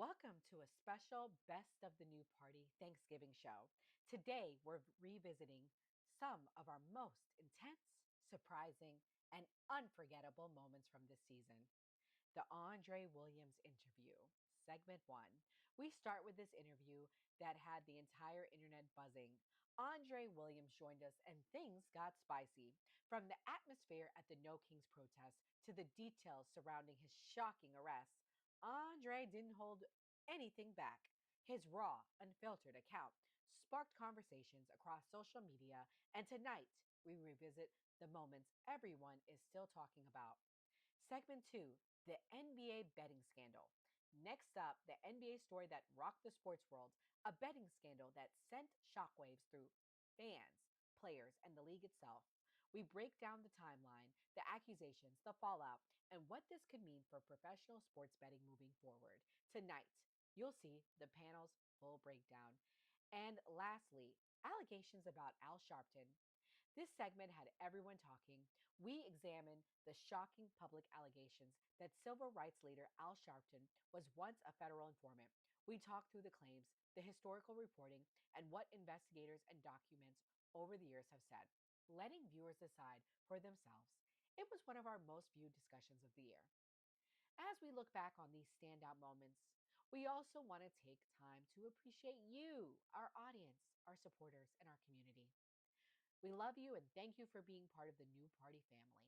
Welcome to a special Best of the New Party Thanksgiving show. Today, we're revisiting some of our most intense, surprising, and unforgettable moments from this season. The Andre Williams interview, segment one. We start with this interview that had the entire internet buzzing. Andre Williams joined us, and things got spicy. From the atmosphere at the No Kings protest to the details surrounding his shocking arrest, Andre didn't hold anything back. His raw, unfiltered account sparked conversations across social media, and tonight we revisit the moments everyone is still talking about. Segment two, the NBA betting scandal. Next up, the NBA story that rocked the sports world, a betting scandal that sent shockwaves through fans, players, and the league itself. We break down the timeline, the accusations, the fallout, and what this could mean for professional sports betting moving forward. Tonight, you'll see the panel's full breakdown. And lastly, allegations about Al Sharpton. This segment had everyone talking. We examined the shocking public allegations that civil rights leader Al Sharpton was once a federal informant. We talked through the claims, the historical reporting, and what investigators and documents over the years have said, letting viewers decide for themselves. It was one of our most viewed discussions of the year. As we look back on these standout moments, we also want to take time to appreciate you, our audience, our supporters, and our community. We love you and thank you for being part of the New Party family.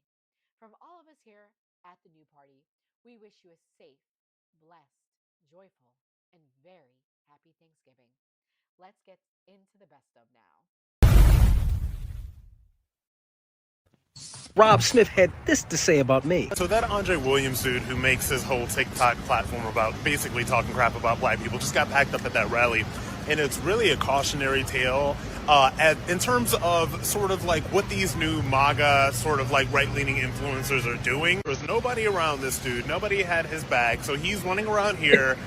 From all of us here at the New Party, we wish you a safe, blessed, joyful, and very happy Thanksgiving. Let's get into the best of now. Rob Smith had this to say about me. So that Andre Williams dude who makes his whole TikTok platform about basically talking crap about black people just got packed up at that rally. And it's really a cautionary tale in terms of sort of like what these new MAGA sort of like right-leaning influencers are doing. There's nobody around this dude. Nobody had his bag. So he's running around here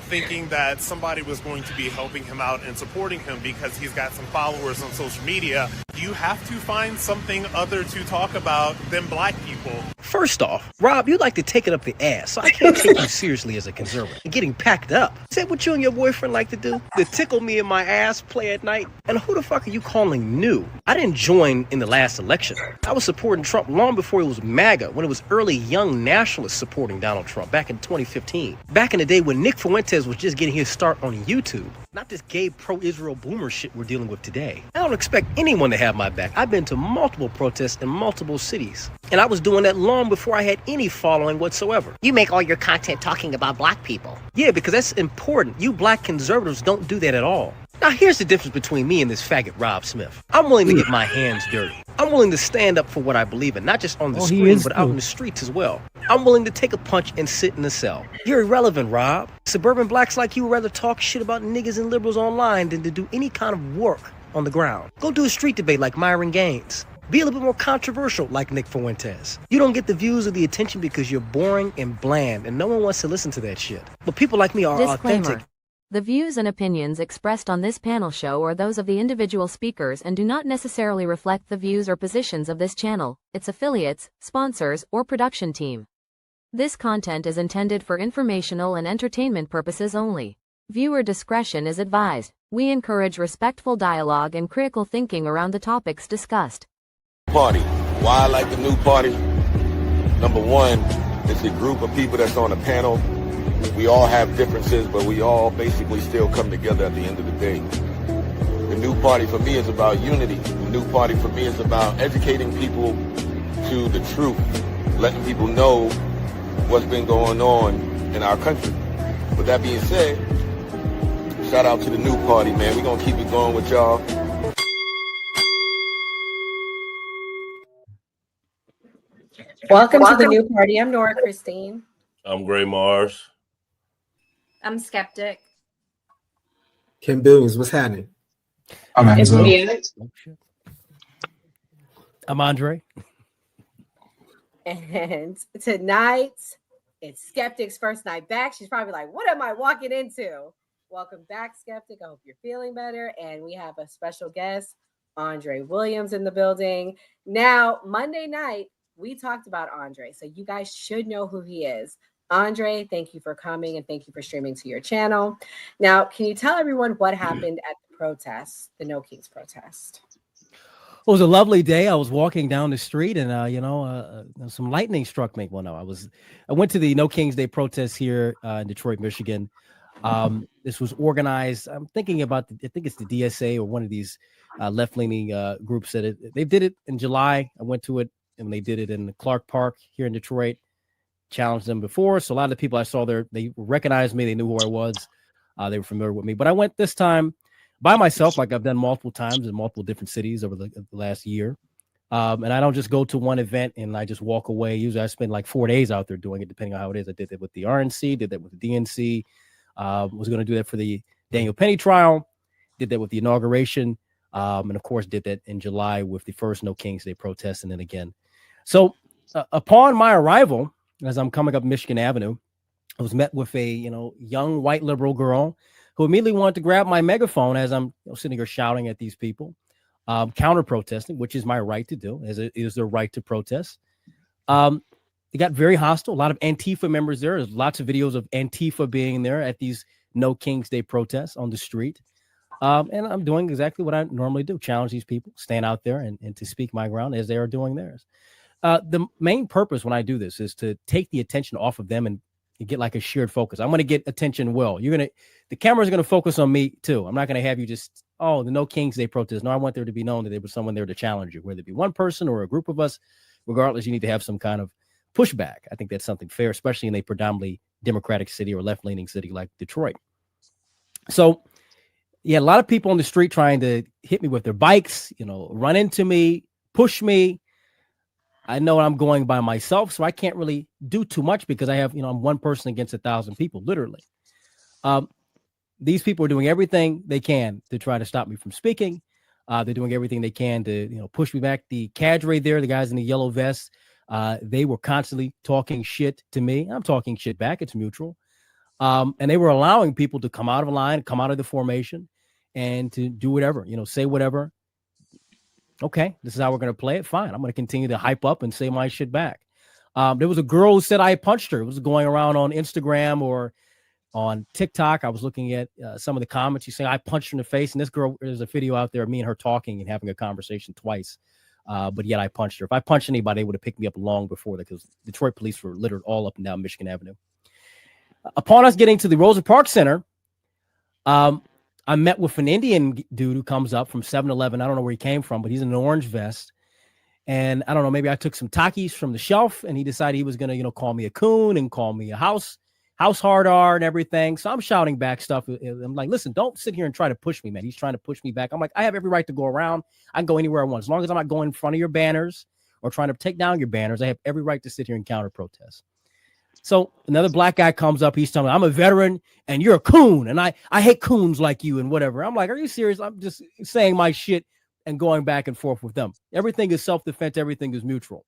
thinking that somebody was going to be helping him out and supporting him because he's got some followers on social media. You have to find something other to talk about than black people. First off, Rob, you like to take it up the ass, so I can't take you seriously as a conservative. And getting packed up. Is that what you and your boyfriend like to do? To tickle me in my ass, play at night? And who the fuck are you calling new? I didn't join in the last election. I was supporting Trump long before it was MAGA, when it was early young nationalists supporting Donald Trump back in 2015. Back in the day when Nick Fuentes was just getting his start on YouTube. Not this gay pro-Israel boomer shit we're dealing with today. I don't expect anyone to have my back. I've been to multiple protests in multiple cities. And I was doing that long before I had any following whatsoever. You make all your content talking about black people. Yeah, because that's important. You black conservatives don't do that at all. Now here's the difference between me and this faggot Rob Smith. I'm willing to get my hands dirty. I'm willing to stand up for what I believe in, not just on the screen, but out in the streets as well. I'm willing to take a punch and sit in a cell. You're irrelevant, Rob. Suburban blacks like you would rather talk shit about niggas and liberals online than to do any kind of work on the ground. Go do a street debate like Myron Gaines. Be a little bit more controversial like Nick Fuentes. You don't get the views or the attention because you're boring and bland, and no one wants to listen to that shit. But people like me are authentic. The views and opinions expressed on this panel show are those of the individual speakers and do not necessarily reflect the views or positions of this channel, its affiliates, sponsors, or production team. This content is intended for informational and entertainment purposes only. Viewer discretion is advised. We encourage respectful dialogue and critical thinking around the topics discussed. Party. Why I like the new party? Number one, it's a group of people that's on a panel. We all have differences, but we all basically still come together at the end of the day. The new party for me is about unity. The new party for me is about educating people to the truth, letting people know what's been going on in our country. With that being said, shout out to the new party, man. We're going to keep it going with y'all. Welcome to the new party. I'm Nora Christine. I'm Gray Mars. I'm Skeptic. Kim Billions, what's happening? I'm Enzo. I'm Andre. And tonight, it's Skeptic's first night back. She's probably like, what am I walking into? Welcome back, Skeptic. I hope you're feeling better. And we have a special guest, Andre Williams, in the building. Now, Monday night, we talked about Andre, so you guys should know who he is. Andre, thank you for coming and thank you for streaming to your channel. Now, can you tell everyone what happened at the protest, the No Kings protest? It was a lovely day. I was walking down the street, and some lightning struck me. Well, no, I went to the No Kings Day protest here in Detroit, Michigan. This was organized. I'm thinking about I think it's the DSA or one of these left-leaning groups that they did it in July. I went to it, and they did it in Clark Park here in Detroit. Challenged them before, so a lot of the people I saw there, they recognized me. They knew who I was. They were familiar with me. But I went this time by myself, like I've done multiple times in multiple different cities over the last year. And I don't just go to one event and I just walk away. Usually I spend like 4 days out there doing it, depending on how it is. I did that with the RNC, did that with the DNC, was going to do that for the Daniel Penny trial, did that with the inauguration, and of course did that in July with the first No Kings Day protest, and then again. So upon my arrival, as I'm coming up Michigan Avenue, I was met with a young white liberal girl who immediately wanted to grab my megaphone as I'm sitting here shouting at these people, counter protesting, which is my right to do, as it is their right to protest. They got very hostile. A lot of Antifa members there. There's lots of videos of Antifa being there at these No Kings Day protests on the street. And I'm doing exactly what I normally do: challenge these people, stand out there and to speak my ground as they are doing theirs. The main purpose when I do this is to take the attention off of them and get like a shared focus. I'm going to get attention. The camera's going to focus on me too. I'm not going to have you just, the No Kings Day protest. No, I want there to be known that there was someone there to challenge you, whether it be one person or a group of us. Regardless, you need to have some kind of pushback. I think that's something fair, especially in a predominantly Democratic city or left-leaning city like Detroit. So, yeah, a lot of people on the street trying to hit me with their bikes, run into me, push me. I know I'm going by myself, so I can't really do too much because I have, I'm one person against 1,000 people, literally. These people are doing everything they can to try to stop me from speaking. They're doing everything they can to, push me back. The cadre there, the guys in the yellow vests, they were constantly talking shit to me. I'm talking shit back. It's mutual. And they were allowing people to come out of a line, come out of the formation, and to do whatever, say whatever. Okay, this is how we're going to play it. Fine. I'm going to continue to hype up and say my shit back. There was a girl who said I punched her. It was going around on Instagram or on TikTok. I was looking at some of the comments. She's saying I punched her in the face. And this girl, there's a video out there of me and her talking and having a conversation twice. But yet I punched her. If I punched anybody, they would have picked me up long before that because Detroit police were littered all up and down Michigan Avenue. Upon us getting to the Rosa Parks Center, I met with an Indian dude who comes up from 7-Eleven. I don't know where he came from, but he's in an orange vest. And I don't know, maybe I took some Takis from the shelf and he decided he was going to, call me a coon and call me a house hard R and everything. So I'm shouting back stuff. I'm like, listen, don't sit here and try to push me, man. He's trying to push me back. I'm like, I have every right to go around. I can go anywhere I want. As long as I'm not going in front of your banners or trying to take down your banners, I have every right to sit here and counter protest. So another black guy comes up. He's telling me I'm a veteran and you're a coon. And I hate coons like you and whatever. I'm like, are you serious? I'm just saying my shit and going back and forth with them. Everything is self-defense. Everything is mutual.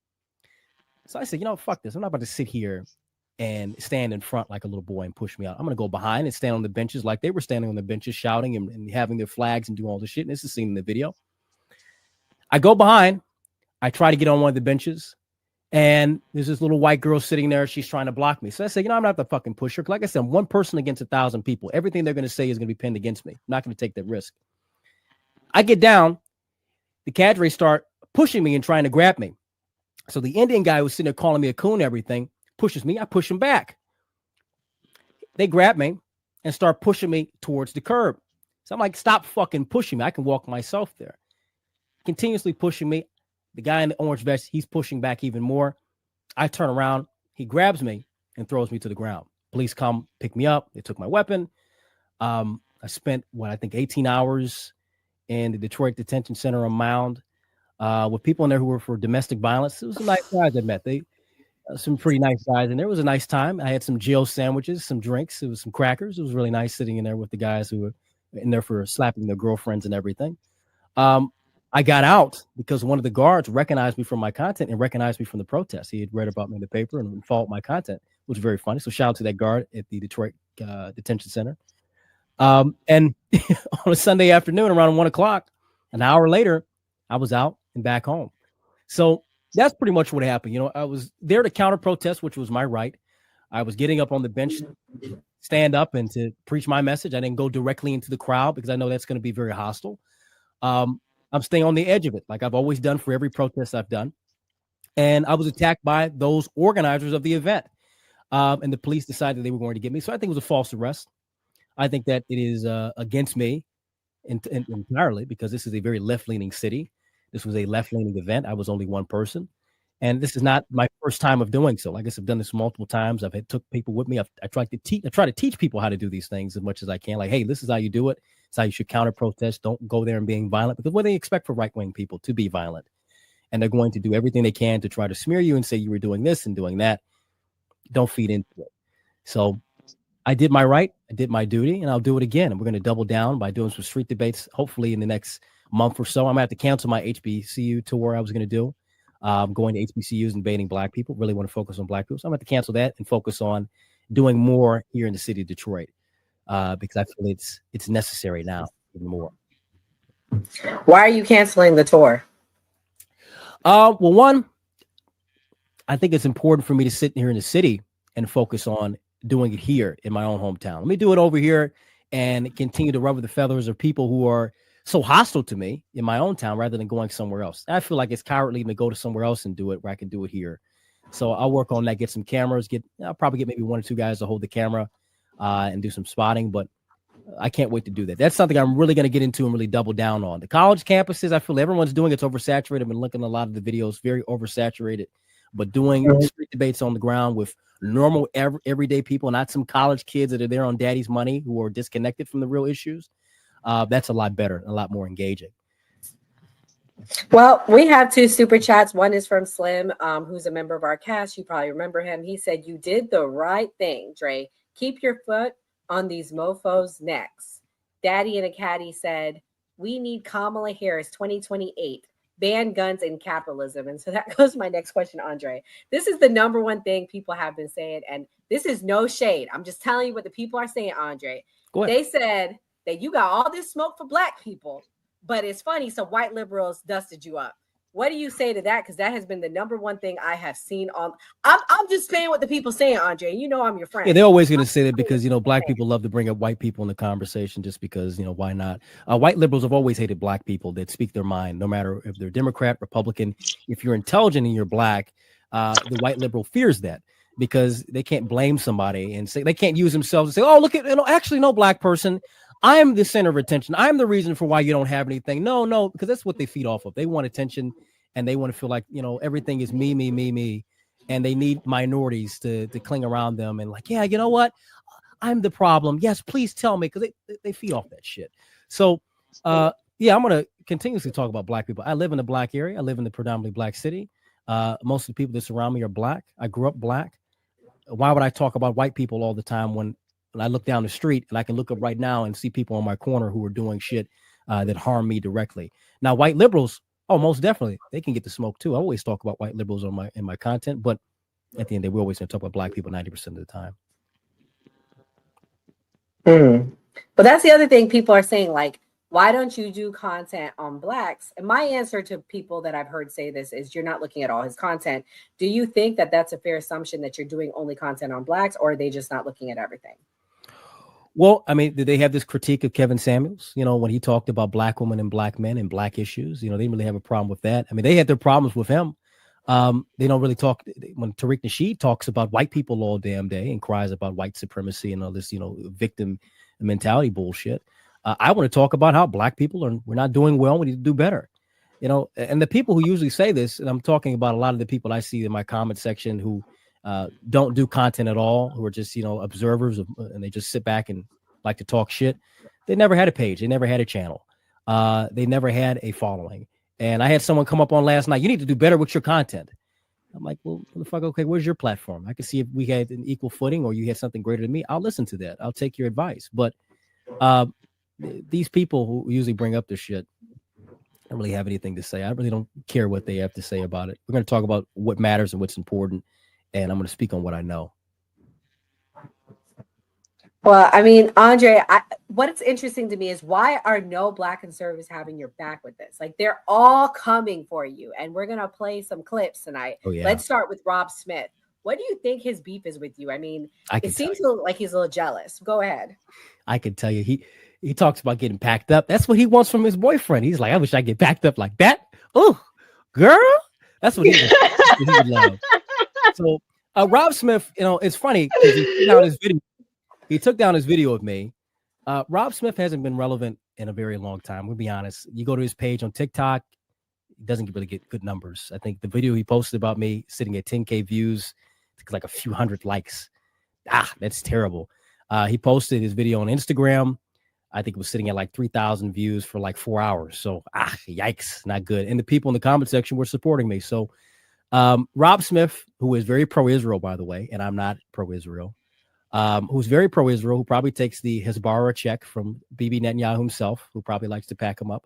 So I said, fuck this. I'm not about to sit here and stand in front like a little boy and push me out. I'm going to go behind and stand on the benches like they were standing on the benches, shouting and having their flags and doing all this shit. And this is seen in the video. I go behind. I try to get on one of the benches. And there's this little white girl sitting there. She's trying to block me. So I said, I'm not the fucking pusher. Like I said, I'm one person against 1,000 people. Everything they're going to say is going to be pinned against me. I'm not going to take that risk. I get down. The cadre start pushing me and trying to grab me. So the Indian guy who's sitting there calling me a coon and everything pushes me. I push him back. They grab me and start pushing me towards the curb. So I'm like, stop fucking pushing me. I can walk myself there. Continuously pushing me. The guy in the orange vest, he's pushing back even more. I turn around. He grabs me and throws me to the ground. Police come pick me up. They took my weapon. I spent, 18 hours in the Detroit Detention Center on Mound with people in there who were for domestic violence. It was some nice guys I met. Some pretty nice guys. And there was a nice time. I had some jail sandwiches, some drinks. It was some crackers. It was really nice sitting in there with the guys who were in there for slapping their girlfriends and everything. I got out because one of the guards recognized me from my content and recognized me from the protest. He had read about me in the paper and followed my content, which was very funny. So shout out to that guard at the Detroit Detention Center. And on a Sunday afternoon around 1:00, an hour later, I was out and back home. So that's pretty much what happened. I was there to counter protest, which was my right. I was getting up on the bench, stand up and to preach my message. I didn't go directly into the crowd because I know that's going to be very hostile. I'm staying on the edge of it, like I've always done for every protest I've done. And I was attacked by those organizers of the event. And the police decided they were going to get me. So I think it was a false arrest. I think that it is against me entirely because this is a very left-leaning city. This was a left-leaning event. I was only one person. And this is not my first time of doing so. I guess I've done this multiple times. I've took people with me. I try to teach people how to do these things as much as I can. Like, hey, this is how you do it. It's how you should counter protest. Don't go there and being violent, because what do they expect for right-wing people? To be violent. And they're going to do everything they can to try to smear you and say you were doing this and doing that. Don't feed into it. So I did my right. I did my duty, and I'll do it again. And we're going to double down by doing some street debates, hopefully in the next month or so. I'm going to have to cancel my HBCU tour I was going to do. Going to HBCUs and debating black people. Really want to focus on black people. So I'm going to have to cancel that and focus on doing more here in the city of Detroit because I feel it's necessary now even more. Why are you canceling the tour? Well, one, I think it's important for me to sit here in the city and focus on doing it here in my own hometown. Let me do it over here and continue to ruffle the feathers of people who are so hostile to me in my own town rather than going somewhere else. I feel like it's cowardly to go to somewhere else and do it where I can do it here. So I'll work on that, get some cameras, I'll probably get maybe one or two guys to hold the camera and do some spotting, but I can't wait to do that. That's something I'm really going to get into and really double down on. The college campuses, I feel everyone's doing it's oversaturated. I've been looking at a lot of the videos, very oversaturated, but doing street debates on the ground with normal everyday people, not some college kids that are there on daddy's money who are disconnected from the real issues. That's a lot better, a lot more engaging. Well, we have two super chats. One is from Slim, who's a member of our cast. You probably remember him. He said, "You did the right thing, Dre. Keep your foot on these mofos' necks." Daddy in a Caddy said, "We need Kamala Harris 2028. Ban guns and capitalism." And so that goes to my next question, Andre. This is the number one thing people have been saying, and this is no shade. I'm just telling you what the people are saying, Andre. They said that you got all this smoke for black people, but it's funny, so white liberals dusted you up. What do you say to that? Because that has been the number one thing I have seen on. I'm just saying what the people saying, Andre. You know I'm your friend. Yeah, they're always going to say that because, black people love to bring up white people in the conversation just because, why not? White liberals have always hated black people that speak their mind, no matter if they're Democrat, Republican. If you're intelligent and you're black, the white liberal fears that because they can't blame somebody and say they can't use themselves and say, oh, look at, actually, no, black person. I'm the center of attention. I'm the reason for why you don't have anything. No, because that's what they feed off of. They want attention and they want to feel like, everything is me. And they need minorities to cling around them and like, yeah, you know what? I'm the problem. Yes, please tell me, because they feed off that shit. So, I'm going to continuously talk about black people. I live in a black area. I live in the predominantly black city. Most of the people that surround me are black. I grew up black. Why would I talk about white people all the time when I look down the street and I can look up right now and see people on my corner who are doing shit that harm me directly? Now, white liberals, most definitely, they can get the smoke too. I always talk about white liberals in my content, but at the end of the day, we're always going to talk about black people 90% of the time. But that's the other thing people are saying, like, why don't you do content on blacks? And my answer to people that I've heard say this is you're not looking at all his content. Do you think that that's a fair assumption that you're doing only content on blacks, or are they just not looking at everything? Well, I mean, did they have this critique of Kevin Samuels, when he talked about black women and black men and black issues? They didn't really have a problem with that. I mean, they had their problems with him. They don't really talk when Tariq Nasheed talks about white people all damn day and cries about white supremacy and all this, victim mentality bullshit. I want to talk about how black people we're not doing well. We need to do better. And the people who usually say this, and I'm talking about a lot of the people I see in my comment section who don't do content at all, who are just, observers and they just sit back and like to talk shit. They never had a page. They never had a channel. They never had a following. And I had someone come up on last night, you need to do better with your content. I'm like, well, motherfucker, okay, where's your platform? I can see if we had an equal footing or you had something greater than me. I'll listen to that. I'll take your advice. But these people who usually bring up this shit, I don't really have anything to say. I really don't care what they have to say about it. We're going to talk about what matters and what's important. And I'm going to speak on what I know. Well, I mean, Andre, what's interesting to me is why are no black conservatives having your back with this? Like, they're all coming for you. And we're going to play some clips tonight. Oh, yeah. Let's start with Rob Smith. What do you think his beef is with you? I mean, I it can tell seems you. like he's a little jealous. Go ahead. I can tell you. He talks about getting packed up. That's what he wants from his boyfriend. He's like, I wish I get packed up like that. Oh, girl, that's what he would. That's what he would love. So, Rob Smith, it's funny because he took down his video. He took down his video of me. Rob Smith hasn't been relevant in a very long time. We'll be honest. You go to his page on TikTok, he doesn't really get good numbers. I think the video he posted about me sitting at 10K views, like a few hundred likes. That's terrible. He posted his video on Instagram. I think it was sitting at like 3,000 views for like 4 hours. So, yikes, not good. And the people in the comment section were supporting me. So, Rob Smith, who is very pro-Israel, by the way, and I'm not pro-Israel, who's very pro-Israel, who probably takes the Hezbollah check from Bibi Netanyahu himself, who probably likes to pack him up.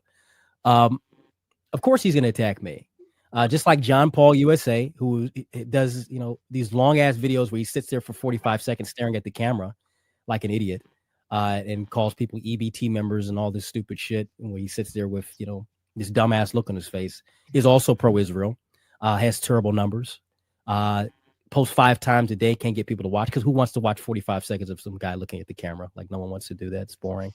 Of course, he's going to attack me. Just like John Paul USA, who does, these long ass videos where he sits there for 45 seconds staring at the camera like an idiot, and calls people EBT members and all this stupid shit. And where he sits there with, this dumbass look on his face, is also pro-Israel, has terrible numbers, posts 5 times a day, can't get people to watch because who wants to watch 45 seconds of some guy looking at the camera? Like no one wants to do that. It's boring.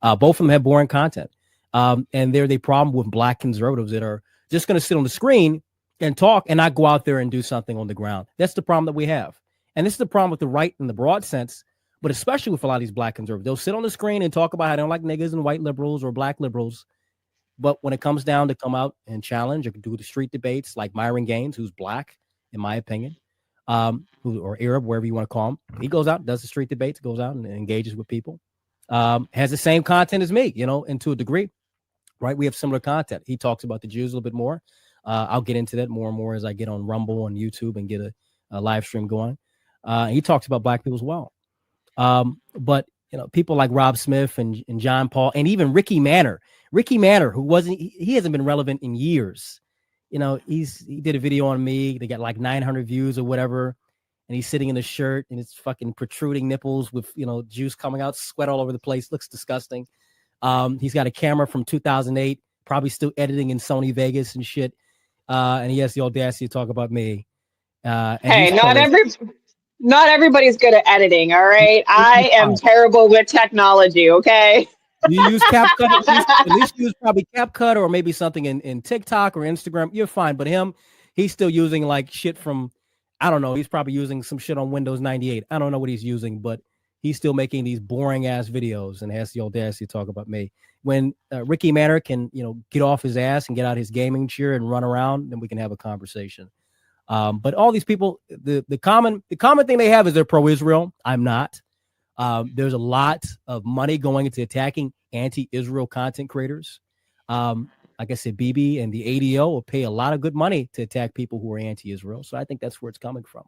Both of them have boring content. And they're the problem with black conservatives that are just going to sit on the screen and talk and not go out there and do something on the ground. That's the problem that we have. And this is the problem with the right in the broad sense, but especially with a lot of these black conservatives. They'll sit on the screen and talk about how they don't like niggas and white liberals or black liberals. But when it comes down to come out and challenge or do the street debates like Myron Gaines, who's black, in my opinion, or Arab, wherever you want to call him, he goes out, does the street debates, goes out and engages with people, has the same content as me, and to a degree. Right, we have similar content. He talks about the Jews a little bit more. I'll get into that more and more as I get on Rumble and YouTube and get a live stream going. He talks about black people as well. But people like Rob Smith and John Paul and even Ricky Manor, who he hasn't been relevant in years. He did a video on me. They got like 900 views or whatever. And he's sitting in a shirt and it's fucking protruding nipples with, juice coming out, sweat all over the place. Looks disgusting. He's got a camera from 2008, probably still editing in Sony Vegas and shit. And he has the audacity to talk about me. Hey, not everybody's good at editing. All right. I am terrible with technology. Okay. You use CapCut, at least use probably CapCut or maybe something in TikTok or Instagram. You're fine. But he's still using like shit from, I don't know. He's probably using some shit on Windows 98. I don't know what he's using, but he's still making these boring ass videos and has the audacity to talk about me. When Ricky Manor can, get off his ass and get out his gaming chair and run around, then we can have a conversation. But all these people, the common thing they have is they're pro-Israel. I'm not. There's a lot of money going into attacking anti-Israel content creators. Like I said, Bibi and the ADO will pay a lot of good money to attack people who are anti-Israel. So I think that's where it's coming from.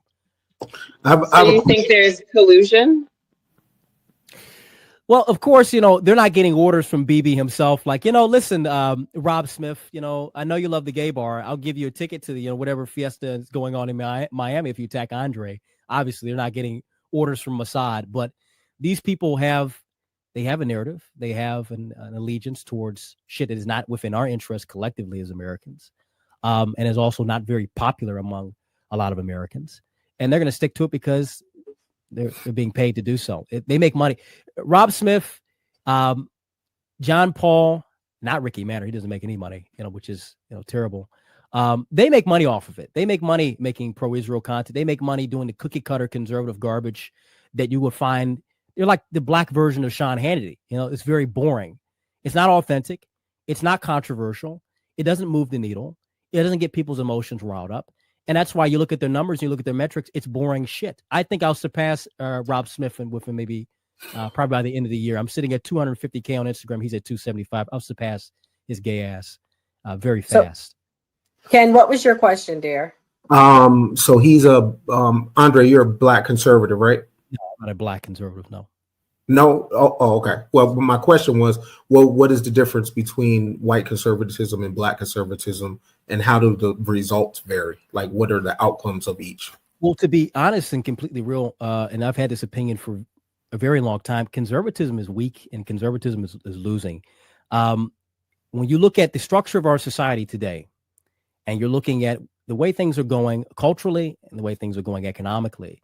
So you think there's collusion? Well, of course, they're not getting orders from Bibi himself. Like, listen, Rob Smith, I know you love the gay bar. I'll give you a ticket to the, whatever fiesta is going on in Miami if you attack Andre. Obviously, they're not getting orders from Mossad, but these people have a narrative. They have an allegiance towards shit that is not within our interest collectively as Americans, and is also not very popular among a lot of Americans. And they're going to stick to it because they're being paid to do so. They make money. Rob Smith, John Paul, not Ricky Manor. He doesn't make any money, which is, terrible. They make money off of it. They make money making pro-Israel content. They make money doing the cookie cutter conservative garbage that you would find. They're like the black version of Sean Hannity. It's very boring. It's not authentic. It's not controversial. It doesn't move the needle. It doesn't get people's emotions riled up. And that's why you look at their numbers, you look at their metrics, it's boring shit. I think I'll surpass Rob Smith within maybe probably by the end of the year. I'm sitting at 250K on Instagram. He's at 275. I'll surpass his gay ass very fast. So, Ken, what was your question, dear? So he's Andre, you're a black conservative, right? No, I'm not a black conservative, no. No? Oh, okay. Well, my question was, what is the difference between white conservatism and black conservatism, and how do the results vary? Like, what are the outcomes of each? Well, to be honest and completely real, and I've had this opinion for a very long time, conservatism is weak and conservatism is losing. When you look at the structure of our society today, and you're looking at the way things are going culturally and the way things are going economically,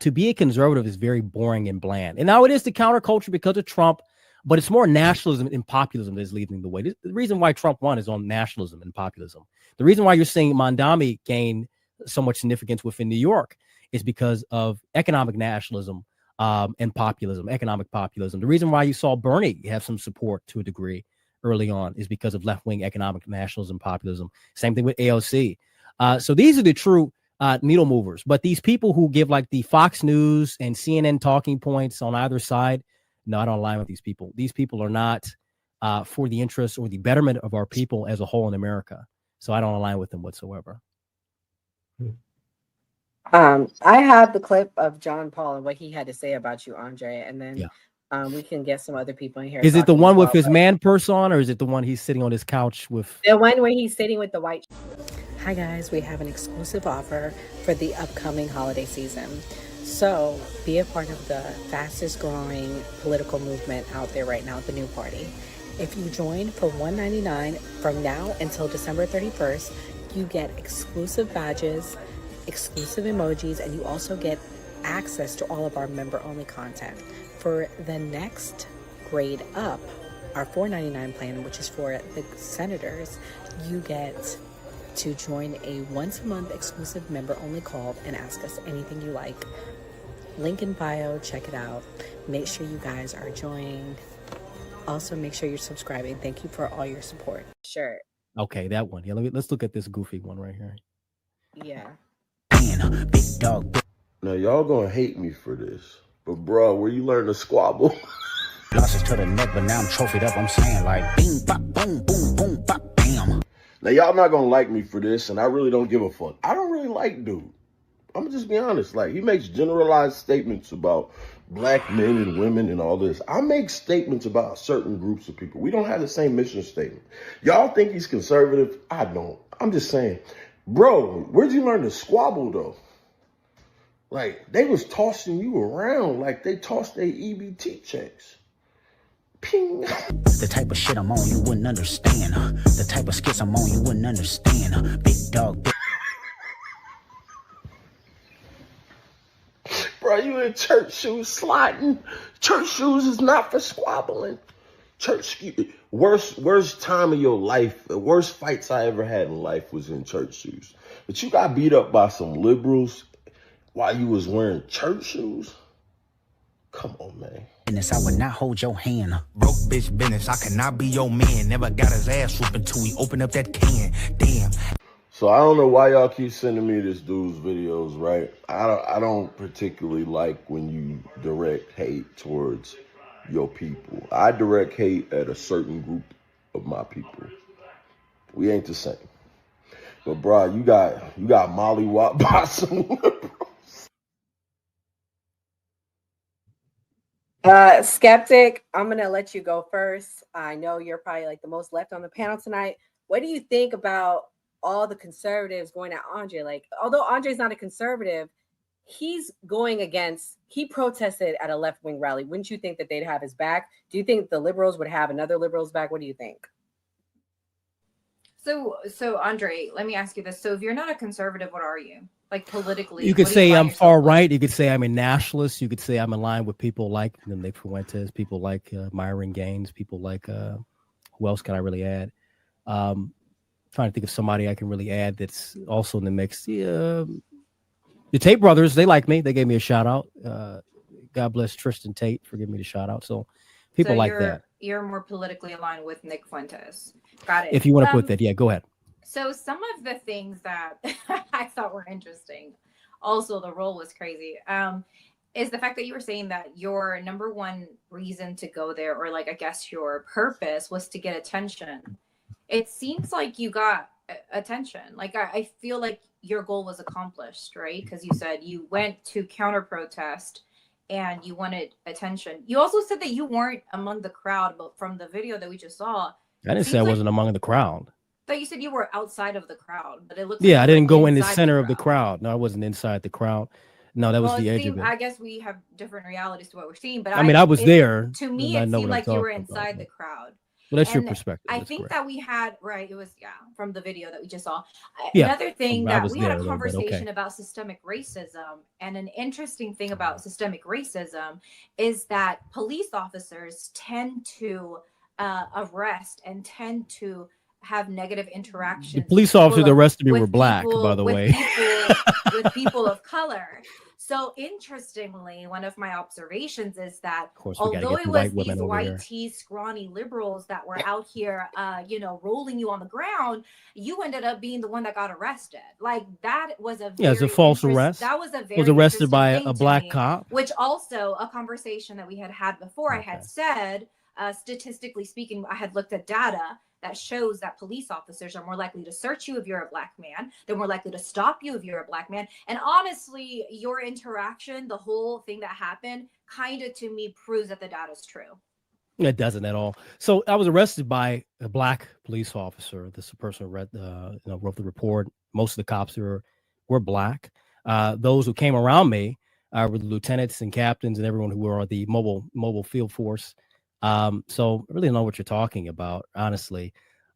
to be a conservative is very boring and bland. And now it is the counterculture because of Trump, but it's more nationalism and populism that is leading the way. The reason why Trump won is on nationalism and populism. The reason why you're seeing Mondami gain so much significance within New York is because of economic nationalism and populism, economic populism. The reason why you saw Bernie have some support to a degree early on is because of left-wing economic nationalism, populism. Same thing with AOC. So these are the true needle movers. But these people who give like the Fox News and CNN talking points on either side, no, I don't align with these people. These people are not for the interests or the betterment of our people as a whole in America. So I don't align with them whatsoever. I have the clip of John Paul and what he had to say about you, Andre, and then we can get some other people in here. Is it the one with his man purse on, or is it the one he's sitting on his couch with? The one where he's sitting with the white. Hi guys, we have an exclusive offer for the upcoming holiday season. So be a part of the fastest growing political movement out there right now, the New Party. If you join for $199 from now until December 31st, you get exclusive badges, exclusive emojis, and you also get access to all of our member-only content. For the next grade up, our $4.99 plan, which is for the senators, you get to join a once-a-month exclusive member-only call and ask us anything you like. Link in bio, check it out. Make sure you guys are joined. Also, make sure you're subscribing. Thank you for all your support. Sure. Okay, that one. Yeah, let's look at this goofy one right here. Yeah. Big dog. Now y'all gonna hate me for this, but bro, where you learn to squabble? Losses to the neck, but now I'm trophied up. I'm saying like bing, bop, boom, boom, boom, bop, bam. Now y'all not gonna like me for this, and I really don't give a fuck. I don't really like dude. I'm gonna just be honest. Like, he makes generalized statements about black men and women and all this. I make statements about certain groups of people. We don't have the same mission statement. Y'all think he's conservative? I don't. I'm just saying, bro, where'd you learn to squabble though? Like, they was tossing you around like they tossed their EBT checks. Ping. The type of shit I'm on, you wouldn't understand. The type of skits I'm on, you wouldn't understand. Big dog. Bro, you in church shoes sliding. Church shoes is not for squabbling. Worst time of your life, the worst fights I ever had in life was in church shoes. But you got beat up by some liberals while you was wearing church shoes? Come on, man. I would not hold your hand. Broke bitch business, I cannot be your man. Never got his ass whooped until we open up that can. Damn. So I don't know why y'all keep sending me this dude's videos, right? I don't particularly like when you direct hate towards your people. I direct hate at a certain group of my people. We ain't the same. But bro, you got mollywopped by some liberals. Skeptic, I'm gonna let you go first. I know you're probably like the most left on the panel tonight. What do you think about all the conservatives going at Andre? Like, although Andre's not a conservative, he protested at a left-wing rally. Wouldn't you think that they'd have his back? Do you think the liberals would have another liberal's back? What do you think? So Andre, let me ask you this. So if you're not a conservative, what are you? Like, politically? You could say I'm far right. You could say I'm a nationalist. You could say I'm in line with people like Nick Fuentes, people like Myron Gaines, people like who else can I really add? Trying to think of somebody I can really add that's also in the mix. The Tate brothers, they like me. They gave me a shout out. God bless Tristan Tate for giving me the shout out. So people like that. You're more politically aligned with Nick Fuentes. Got it. If you want to put that, yeah, go ahead. So some of the things that I thought were interesting, also the role was crazy, is the fact that you were saying that your number one reason to go there, or like, I guess your purpose, was to get attention. It seems like you got attention. Like, I feel like your goal was accomplished, right? Because you said you went to counter protest and you wanted attention. You also said that you weren't among the crowd, but from the video that we just saw, I didn't say I wasn't among the crowd. But you said you were outside of the crowd, but it looks I didn't go in the inside center of the crowd. No, I wasn't inside the crowd. No, that was the edge of it. I guess we have different realities to what we're seeing, but I mean, I was there. To me, it seemed like you were inside the crowd. Well, that's your And perspective. I That's think correct. that we had, right, it was, from the video that we just saw. Yeah, Another thing I that was we had a there though, but conversation okay. about systemic racism, and an interesting thing about systemic racism is that police officers tend to arrest and tend to have negative The interactions police officers that arrested me were black, by the way. with people of color. So interestingly, one of my observations is that Of course, we got to although get it the was white women these over here. white scrawny liberals that were out here, rolling you on the ground, you ended up being the one that got arrested. Like that was a very it's a false arrest. That was a very was arrested interesting by thing a to black me, cop. which also a conversation that we had before. I had said, statistically speaking, I had looked at data that shows that police officers are more likely to search you if you're a black man. They're more likely to stop you if you're a black man. And honestly, your interaction, the whole thing that happened, kind of to me proves that the data is true. It doesn't at all. So I was arrested by a black police officer. This person wrote the report. Most of the cops were black. Those who came around me were the lieutenants and captains and everyone who were on the mobile field force. So I really don't know what you're talking about, honestly.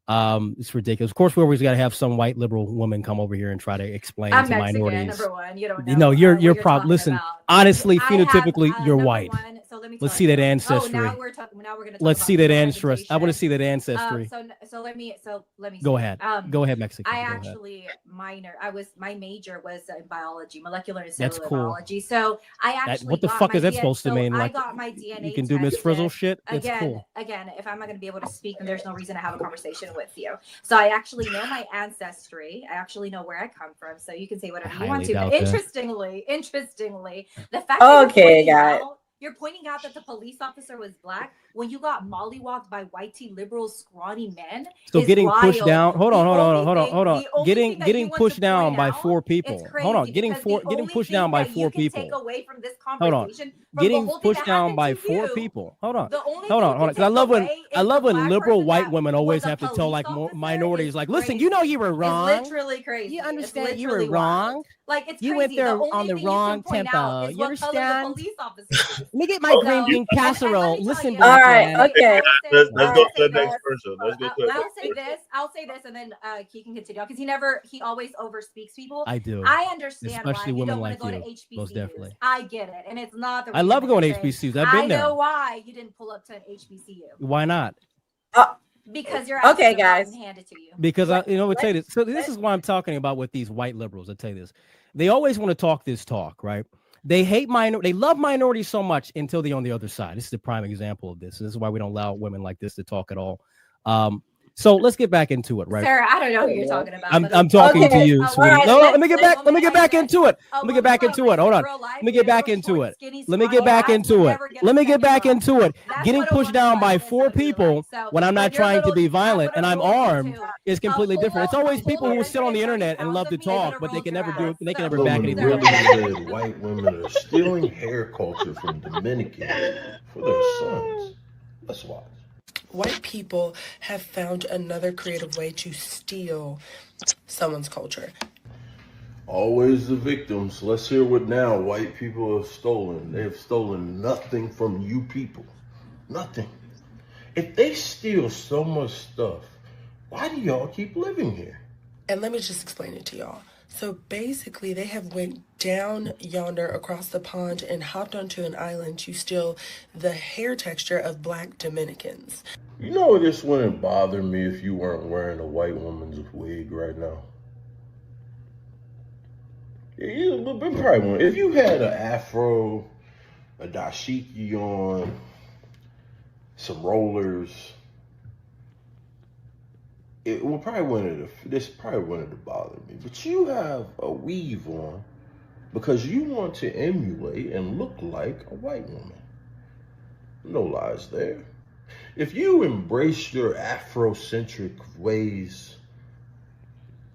It's ridiculous. Of course, we always got to have some white liberal woman come over here and try to explain I'm to Mexican, minorities. number one. You don't know. No, you're probably, listen, about. honestly, phenotypically, you're number white. One, so let me Let's see that ancestry. Oh, now we're going to talk Let's about see that ancestry. I want to see that ancestry. So let me Go ahead. Go ahead, Mexican. I actually my major was in biology, molecular and cellular biology. So I actually what the fuck is that supposed to mean? I got my DNA. You can do Miss Frizzle shit. It's cool. Again, if I'm not going to be able to speak, then there's no reason to have a conversation with you. So I actually know my ancestry. I actually know where I come from. So you can say whatever you want to. But interestingly, the fact that you're pointing out that the police officer was black when you got mollywopped by white liberal scrawny men. So getting pushed down. Hold on. Getting pushed down by four people. Hold on. Getting pushed down by four people. Take away from this Hold on. Getting pushed down by four people. Hold on. Hold on. Because I love when liberal white women always have to tell like minorities, like, listen, you know you were wrong. It's literally crazy. You understand you were wrong. Like it's you crazy. went there on the wrong tempo. You understand? Let me get my green bean casserole. Listen, all right, okay. Let's go to the next person. Let's go to I'll say this, and then he can continue because he always overspeaks people. I do. I understand, especially why women you like don't you. Want to go to HBCUs. Most definitely. I get it, and it's not the. I love going to HBCUs. I've been there. I know why you didn't pull up to an HBCU. Why not? Because you're okay, guys. Handed to you. Because I would tell you this. So this is what I'm talking about with these white liberals. I tell you this. They always want to talk this talk, right? They hate they love minorities so much until they're on the other side. This is a prime example of this. This is why we don't allow women like this to talk at all. So let's get back into it, right? Sarah, I don't know who you're talking about. I'm talking to you, sweetie. Right, no, let me get back into it. Let me get back into it. Hold on. Let me get back into it. Let me get back into it. Let me get back into it. Getting pushed down by four people when I'm not trying to be violent and I'm armed is completely different. It's always people who sit on the internet and love to talk, but they can never do it. They can never back anything up. Said white women are stealing hair culture from Dominicans for their sons. Let's watch. White people have found another creative way to steal someone's culture. Always the victims. Let's hear what now white people have stolen. They have stolen nothing from you people. Nothing. If they steal so much stuff, why do y'all keep living here? And let me just explain it to y'all. So basically, they have went down yonder across the pond and hopped onto an island to steal the hair texture of black Dominicans. You know, this wouldn't bother me if you weren't wearing a white woman's wig right now. You probably wouldn't. If you had an afro, a dashiki on, some rollers, this probably wouldn't bother me. But you have a weave on because you want to emulate and look like a white woman. No lies there. If you embrace your Afrocentric ways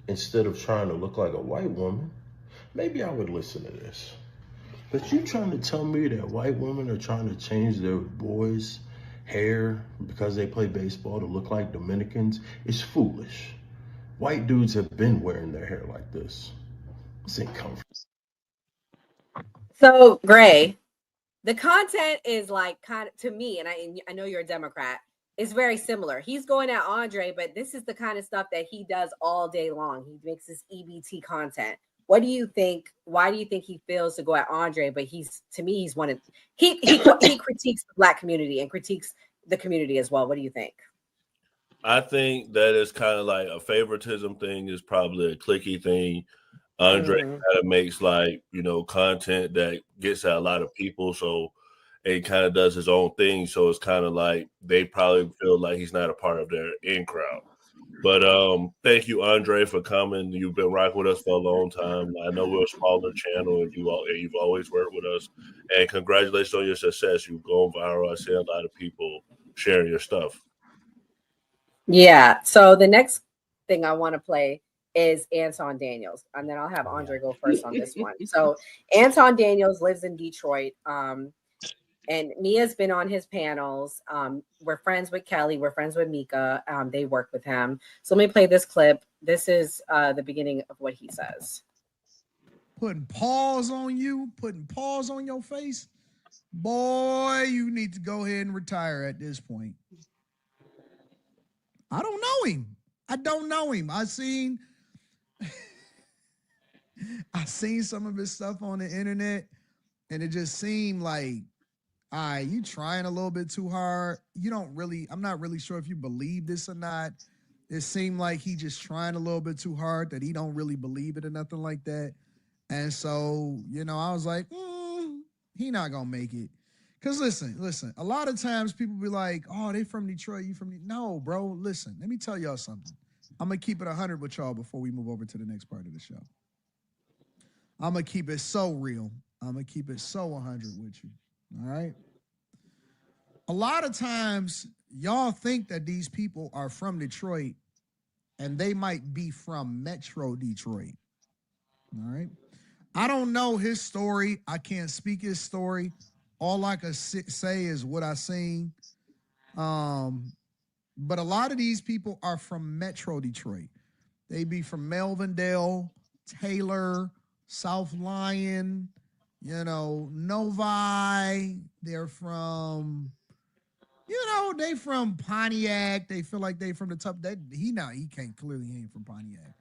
instead of trying to look like a white woman, maybe I would listen to this. But you trying to tell me that white women are trying to change their boys' hair because they play baseball to look like Dominicans is foolish. White dudes have been wearing their hair like this. This ain't comfort. So, Gray, the content is like kind of, to me, and I know you're a Democrat, is very similar. He's going at Andre, but this is the kind of stuff that he does all day long. He makes this EBT content. What do you think? Why do you think he feels to go at Andre? But to me, he's one of he critiques the Black community and critiques the community as well. What do you think? I think that is kind of like a favoritism thing. Is probably a clicky thing. Andre kind of makes like, content that gets at a lot of people, so it kind of does his own thing. So it's kind of like they probably feel like he's not a part of their in crowd. But thank you, Andre, for coming. You've been rocking with us for a long time. I know we're a smaller channel, and you've always worked with us. And congratulations on your success. You've gone viral. I see a lot of people sharing your stuff. Yeah. So the next thing I want to play is Anton Daniels, and then I'll have Andre go first on this one. So Anton Daniels lives in Detroit. And Mia's been on his panels. We're friends with Kelly. We're friends with Mika. They work with him. So let me play this clip. This is the beginning of what he says. Putting paws on you, putting paws on your face. Boy, you need to go ahead and retire at this point. I don't know him. I don't know him. I seen some of his stuff on the internet, and it just seemed like, all right, you trying a little bit too hard. I'm not really sure if you believe this or not. It seemed like he just trying a little bit too hard, that he don't really believe it or nothing like that. And so, I was like, he not going to make it. Because listen, a lot of times people be like, oh, they from Detroit, you from No, bro, listen, let me tell y'all something. I'm going to keep it 100 with y'all before we move over to the next part of the show. I'm going to keep it so real. I'm going to keep it so 100 with you. All right. A lot of times y'all think that these people are from Detroit, and they might be from Metro Detroit. All right. I don't know his story. I can't speak his story. All I can say is what I seen. But a lot of these people are from Metro Detroit. They be from Melvindale, Taylor, South Lyon, Novi. They're from, they from Pontiac. They feel like they from the top. He ain't from Pontiac.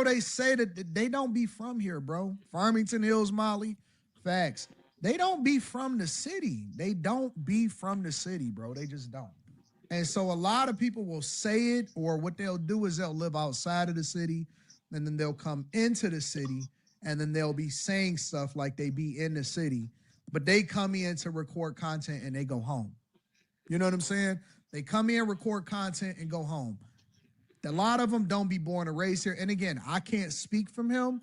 They say that they don't be from here, bro. Farmington Hills, Molly. Facts. They don't be from the city. They don't be from the city, bro. They just don't. And so a lot of people will say it, or what they'll do is they'll live outside of the city, and then they'll come into the city, and then they'll be saying stuff like they be in the city, but they come in to record content and they go home. You know what I'm saying? They come in, record content, and go home. A lot of them don't be born and raised here. And again, I can't speak from him,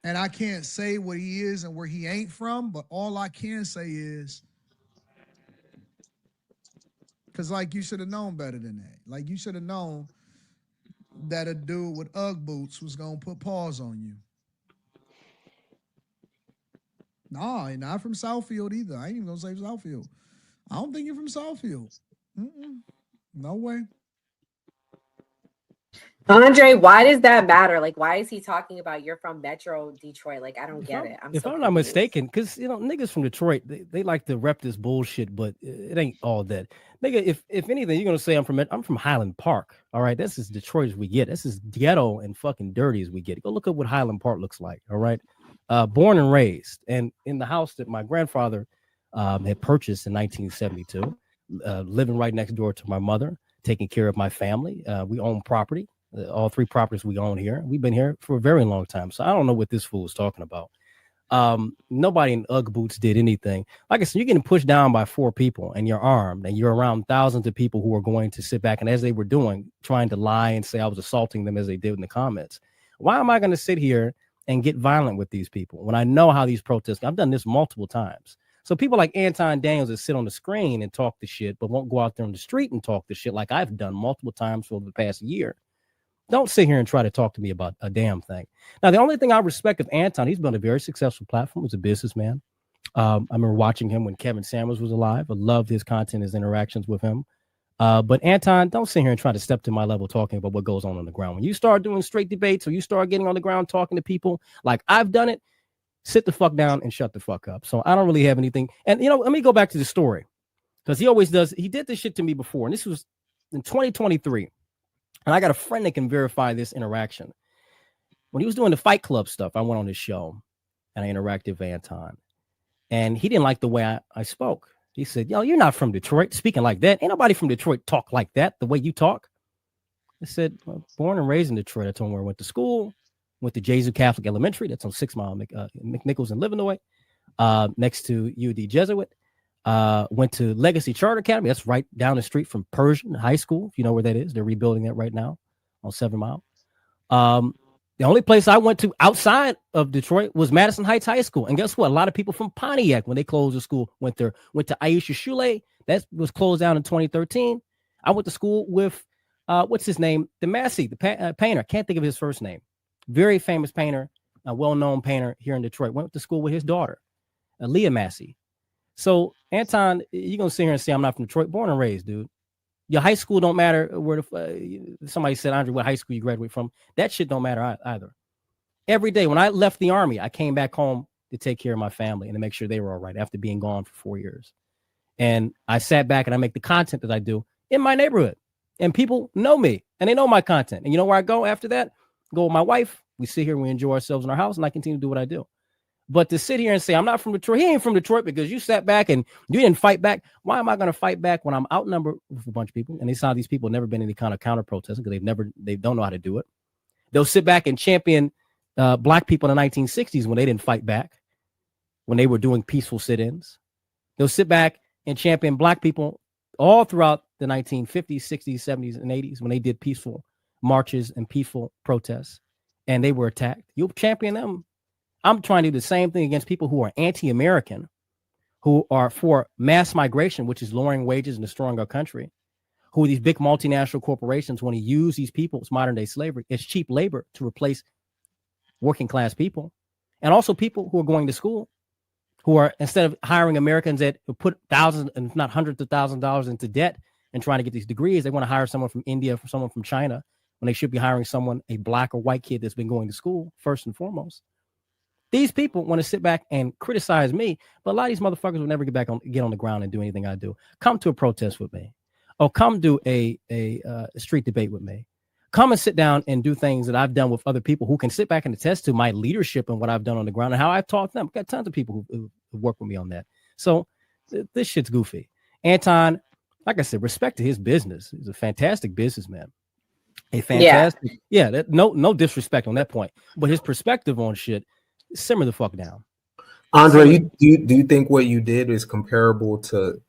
and I can't say what he is and where he ain't from, but all I can say is, because you should have known better than that. You should have known that a dude with Ugg boots was going to put paws on you. No, he's not from Southfield either. I ain't even going to say Southfield. I don't think you're from Southfield. No way. Andre, why does that matter? Why is he talking about you're from Metro Detroit? I don't get it. If I'm not mistaken, because niggas from Detroit, they like to rep this bullshit, but it ain't all that. Nigga, if anything, you're gonna say I'm from Highland Park. All right, that's as Detroit as we get. That's as ghetto and fucking dirty as we get. Go look at what Highland Park looks like. All right, born and raised, and in the house that my grandfather had purchased in 1972, living right next door to my mother, taking care of my family. We own property. All three properties we own here. We've been here for a very long time. So I don't know what this fool is talking about. Nobody in Ugg boots did anything. Like I said, you're getting pushed down by 4 people and you're armed, and you're around thousands of people who are going to sit back and, as they were doing, trying to lie and say I was assaulting them as they did in the comments. Why am I going to sit here and get violent with these people when I know how these protests? I've done this multiple times. So people like Anton Daniels that sit on the screen and talk the shit, but won't go out there on the street and talk the shit like I've done multiple times for the past year. Don't sit here and try to talk to me about a damn thing. Now, the only thing I respect of Anton, he's built a very successful platform as a businessman. I remember watching him when Kevin Samuels was alive. I loved his content, his interactions with him. But Anton, don't sit here and try to step to my level talking about what goes on the ground. When you start doing straight debates, or you start getting on the ground talking to people like I've done it, sit the fuck down and shut the fuck up. So I don't really have anything. And, let me go back to the story because he always does. He did this shit to me before. And this was in 2023. And I got a friend that can verify this interaction. When he was doing the Fight Club stuff, I went on his show and I interacted with Anton. And he didn't like the way I spoke. He said, yo, you're not from Detroit speaking like that. Ain't nobody from Detroit talk like that, the way you talk. I said, well, born and raised in Detroit. I told him where I went to school. Went to Jesu Catholic Elementary. That's on 6 Mile, McNichols and Livernois, next to UD Jesuit. Went to Legacy Charter Academy. That's right down the street from Persian High School. If you know where that is, they're rebuilding that right now on 7 Mile. The only place I went to outside of Detroit was Madison Heights High School. And guess what? A lot of people from Pontiac, when they closed the school, went there. Went to Aisha Shule. That was closed down in 2013. I went to school with, what's his name? The Massey, the painter. Can't think of his first name. Very famous painter, a well-known painter here in Detroit. Went to school with his daughter, Leah Massey. So, Anton, you're going to sit here and say I'm not from Detroit. Born and raised, dude. Your high school don't matter where somebody said, Andre, what high school you graduate from. That shit don't matter either. Every day when I left the Army, I came back home to take care of my family and to make sure they were all right after being gone for 4 years. And I sat back and I make the content that I do in my neighborhood. And people know me and they know my content. And you know where I go after that? Go with my wife. We sit here, we enjoy ourselves in our house, and I continue to do what I do. But to sit here and say, I'm not from Detroit, he ain't from Detroit because you sat back and you didn't fight back. Why am I going to fight back when I'm outnumbered with a bunch of people? And they saw these people never been any kind of counter protesting because they don't know how to do it. They'll sit back and champion black people in the 1960s when they didn't fight back, when they were doing peaceful sit-ins. They'll sit back and champion black people all throughout the 1950s, 60s, 70s, and 80s when they did peaceful marches and peaceful protests and they were attacked. You'll champion them. I'm trying to do the same thing against people who are anti-American, who are for mass migration, which is lowering wages and destroying our country, who these big multinational corporations want to use these people as modern day slavery as cheap labor to replace working class people. And also people who are going to school, who are, instead of hiring Americans that put thousands and if not hundreds of thousands of dollars into debt and trying to get these degrees, they want to hire someone from India, someone from China, when they should be hiring someone, a black or white kid that's been going to school first and foremost. These people want to sit back and criticize me, but a lot of these motherfuckers will never get on the ground and do anything I do. Come to a protest with me, or come do a street debate with me. Come and sit down and do things that I've done with other people who can sit back and attest to my leadership and what I've done on the ground and how I've taught them. I've got tons of people who work with me on that. So this shit's goofy. Anton, like I said, respect to his business. He's a fantastic businessman. A fantastic, no disrespect on that point, but his perspective on shit. Simmer the fuck down. Andre, do you think what you did is comparable to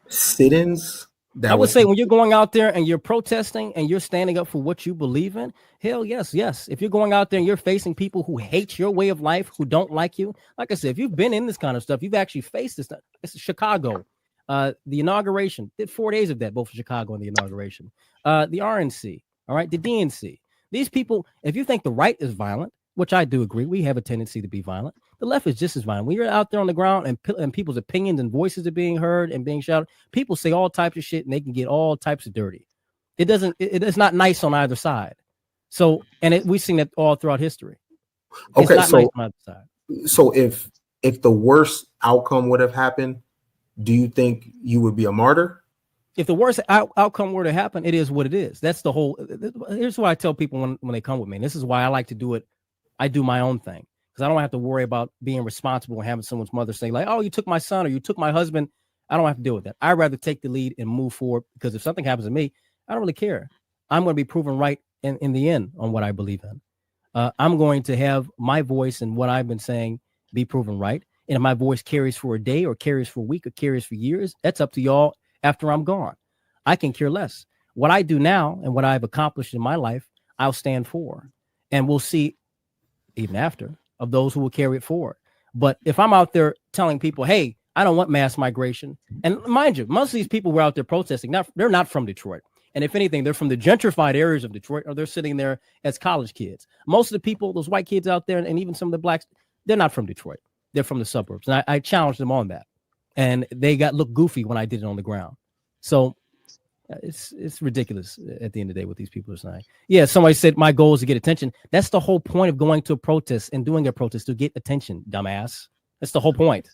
sit-ins? I would say when you're going out there and you're protesting and you're standing up for what you believe in, hell yes. If you're going out there and you're facing people who hate your way of life, who don't like you, like I said, if you've been in this kind of stuff, you've actually faced this stuff. It's Chicago. The inauguration, did 4 days of that, both in Chicago and the inauguration. The RNC, all right, the DNC. These people, if you think the right is violent, which I do agree, we have a tendency to be violent. The left is just as violent. When you're out there on the ground and people's opinions and voices are being heard and being shouted, people say all types of shit and they can get all types of dirty. It's not nice on either side. So, we've seen that all throughout history. It's okay, not so nice on either side. So if the worst outcome would have happened, do you think you would be a martyr? If the worst outcome were to happen, it is what it is. That's the whole. Here's why I tell people when they come with me. And this is why I like to do it. I do my own thing because I don't have to worry about being responsible and having someone's mother say like, oh, you took my son or you took my husband. I don't have to deal with that. I'd rather take the lead and move forward because if something happens to me, I don't really care. I'm going to be proven right in the end on what I believe in. I'm going to have my voice and what I've been saying be proven right. And if my voice carries for a day or carries for a week or carries for years, that's up to y'all after I'm gone. I can care less. What I do now and what I've accomplished in my life, I'll stand for. And we'll see even after, of those who will carry it forward. But if I'm out there telling people, hey, I don't want mass migration. And mind you, most of these people who are out there protesting, they're not from Detroit. And if anything, they're from the gentrified areas of Detroit or they're sitting there as college kids. Most of the people, those white kids out there, and even some of the blacks, they're not from Detroit. They're from the suburbs. And I challenged them on that. And they looked goofy when I did it on the ground. So It's ridiculous at the end of the day what these people are saying. Yeah, somebody said my goal is to get attention. That's the whole point of going to a protest and doing a protest, to get attention, dumbass. That's the whole point.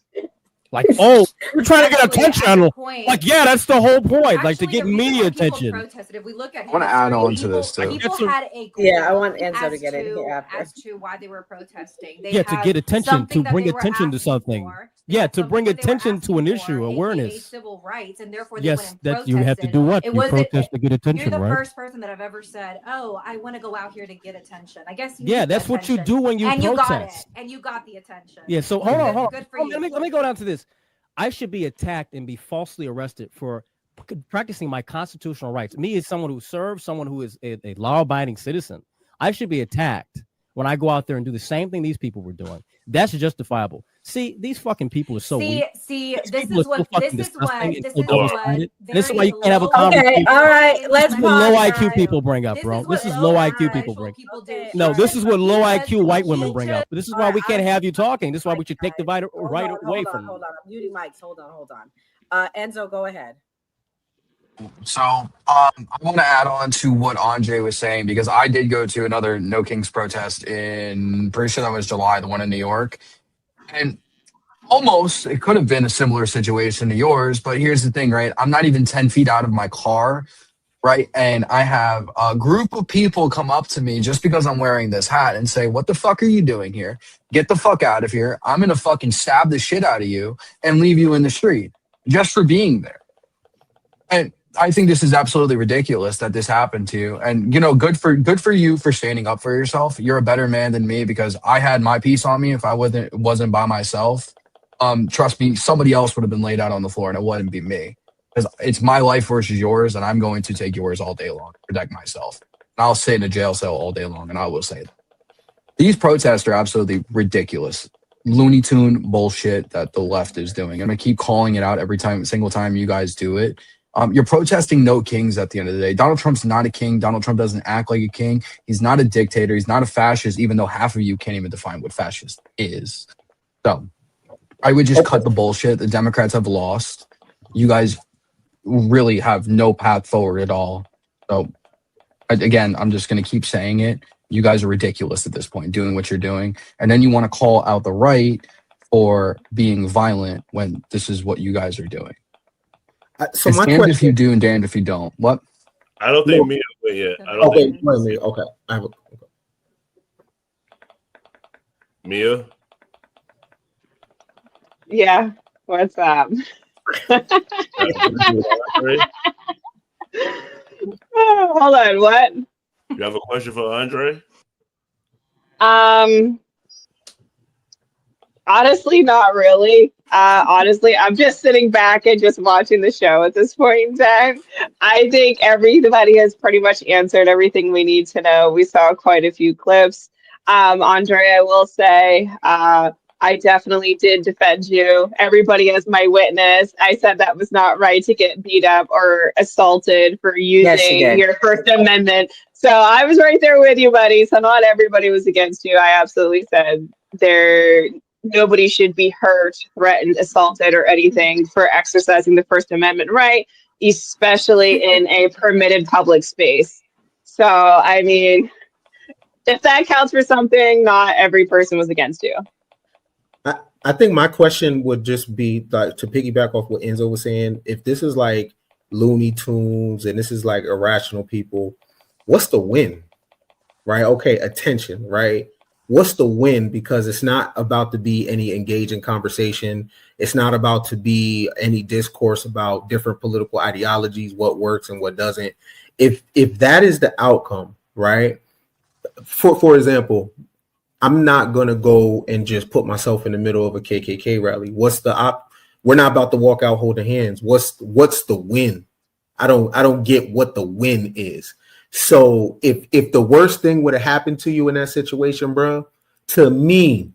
Like, oh, you're trying to get attention. Like, yeah, that's the whole point. Like, to get media attention. Protested. If we look at I want to add on to this too. People had a goal. Yeah, I want Enzo to get in here after. As to why they were protesting. Yeah, to get attention, to bring attention to something. Yeah, to bring attention to an issue, awareness. Civil rights, and therefore yes, that you have to do what? You protest to get attention, you're the right? first person that I've ever said, "Oh, I want to go out here to get attention." I guess. Yeah, that's what you do when you protest. You got it, and you got the attention. Yeah. So hold on. Good for you. Let me go down to this. I should be attacked and be falsely arrested for practicing my constitutional rights. Me as someone who serves, someone who is a law-abiding citizen, I should be attacked when I go out there and do the same thing these people were doing. That's justifiable. See, these fucking people are so weak. This is what this is why you can't have a conversation. Okay, all right, let's pause. Low IQ people bring up, bro. This is low IQ people bring. No, this is what low IQ white women bring up. This is why we can't have you talking. This is why we should take the right away from you. Hold on, I'm muting mics. Hold on. Enzo, go ahead. So I want to add on to what Andre was saying, because I did go to another No Kings protest in, pretty sure that was July, the one in New York. And almost, it could have been a similar situation to yours, but here's the thing, right? I'm not even 10 feet out of my car, right? And I have a group of people come up to me just because I'm wearing this hat and say, what the fuck are you doing here? Get the fuck out of here. I'm going to fucking stab the shit out of you and leave you in the street just for being there. And I think this is absolutely ridiculous that this happened to you. And, you know, good for you for standing up for yourself. You're a better man than me, because I had my piece on me. If I wasn't by myself, trust me, somebody else would have been laid out on the floor, and it wouldn't be me, because it's my life versus yours. And I'm going to take yours all day long to protect myself. And I'll sit in a jail cell all day long. And I will say that these protests are absolutely ridiculous. Looney Tune bullshit that the left is doing. I'm going to keep calling it out every single time you guys do it. You're protesting no kings at the end of the day. Donald Trump's not a king. Donald Trump doesn't act like a king. He's not a dictator. He's not a fascist, even though half of you can't even define what fascist is. So I would just cut the bullshit. The Democrats have lost. You guys really have no path forward at all. So again, I'm just going to keep saying it. You guys are ridiculous at this point, doing what you're doing. And then you want to call out the right for being violent when this is what you guys are doing. So my question, if you do and damned if you don't. What? I don't think Mia went yet. Okay. I have Mia? Yeah. What's up? Hold on. What? You have a question for Andre? Honestly, not really. Honestly, I'm just sitting back and just watching the show at this point in time. I think everybody has pretty much answered everything we need to know. We saw quite a few clips. Andre, I will say, I definitely did defend you. Everybody as my witness. I said that was not right to get beat up or assaulted for using your First Amendment. So I was right there with you, buddy. So not everybody was against you. I absolutely said nobody should be hurt, threatened, assaulted, or anything for exercising the First Amendment right, especially in a permitted public space. So, I mean, if that counts for something, not every person was against you. I think my question would just be, like, to piggyback off what Enzo was saying, if this is like Looney Tunes and this is like irrational people, what's the win? Right? Okay, attention, right? What's the win? Because it's not about to be any engaging conversation. It's not about to be any discourse about different political ideologies, what works and what doesn't. If that is the outcome, right? For example, I'm not gonna go and just put myself in the middle of a KKK rally. We're not about to walk out holding hands. What's the win? I don't get what the win is. So if the worst thing would have happened to you in that situation, bro, to me,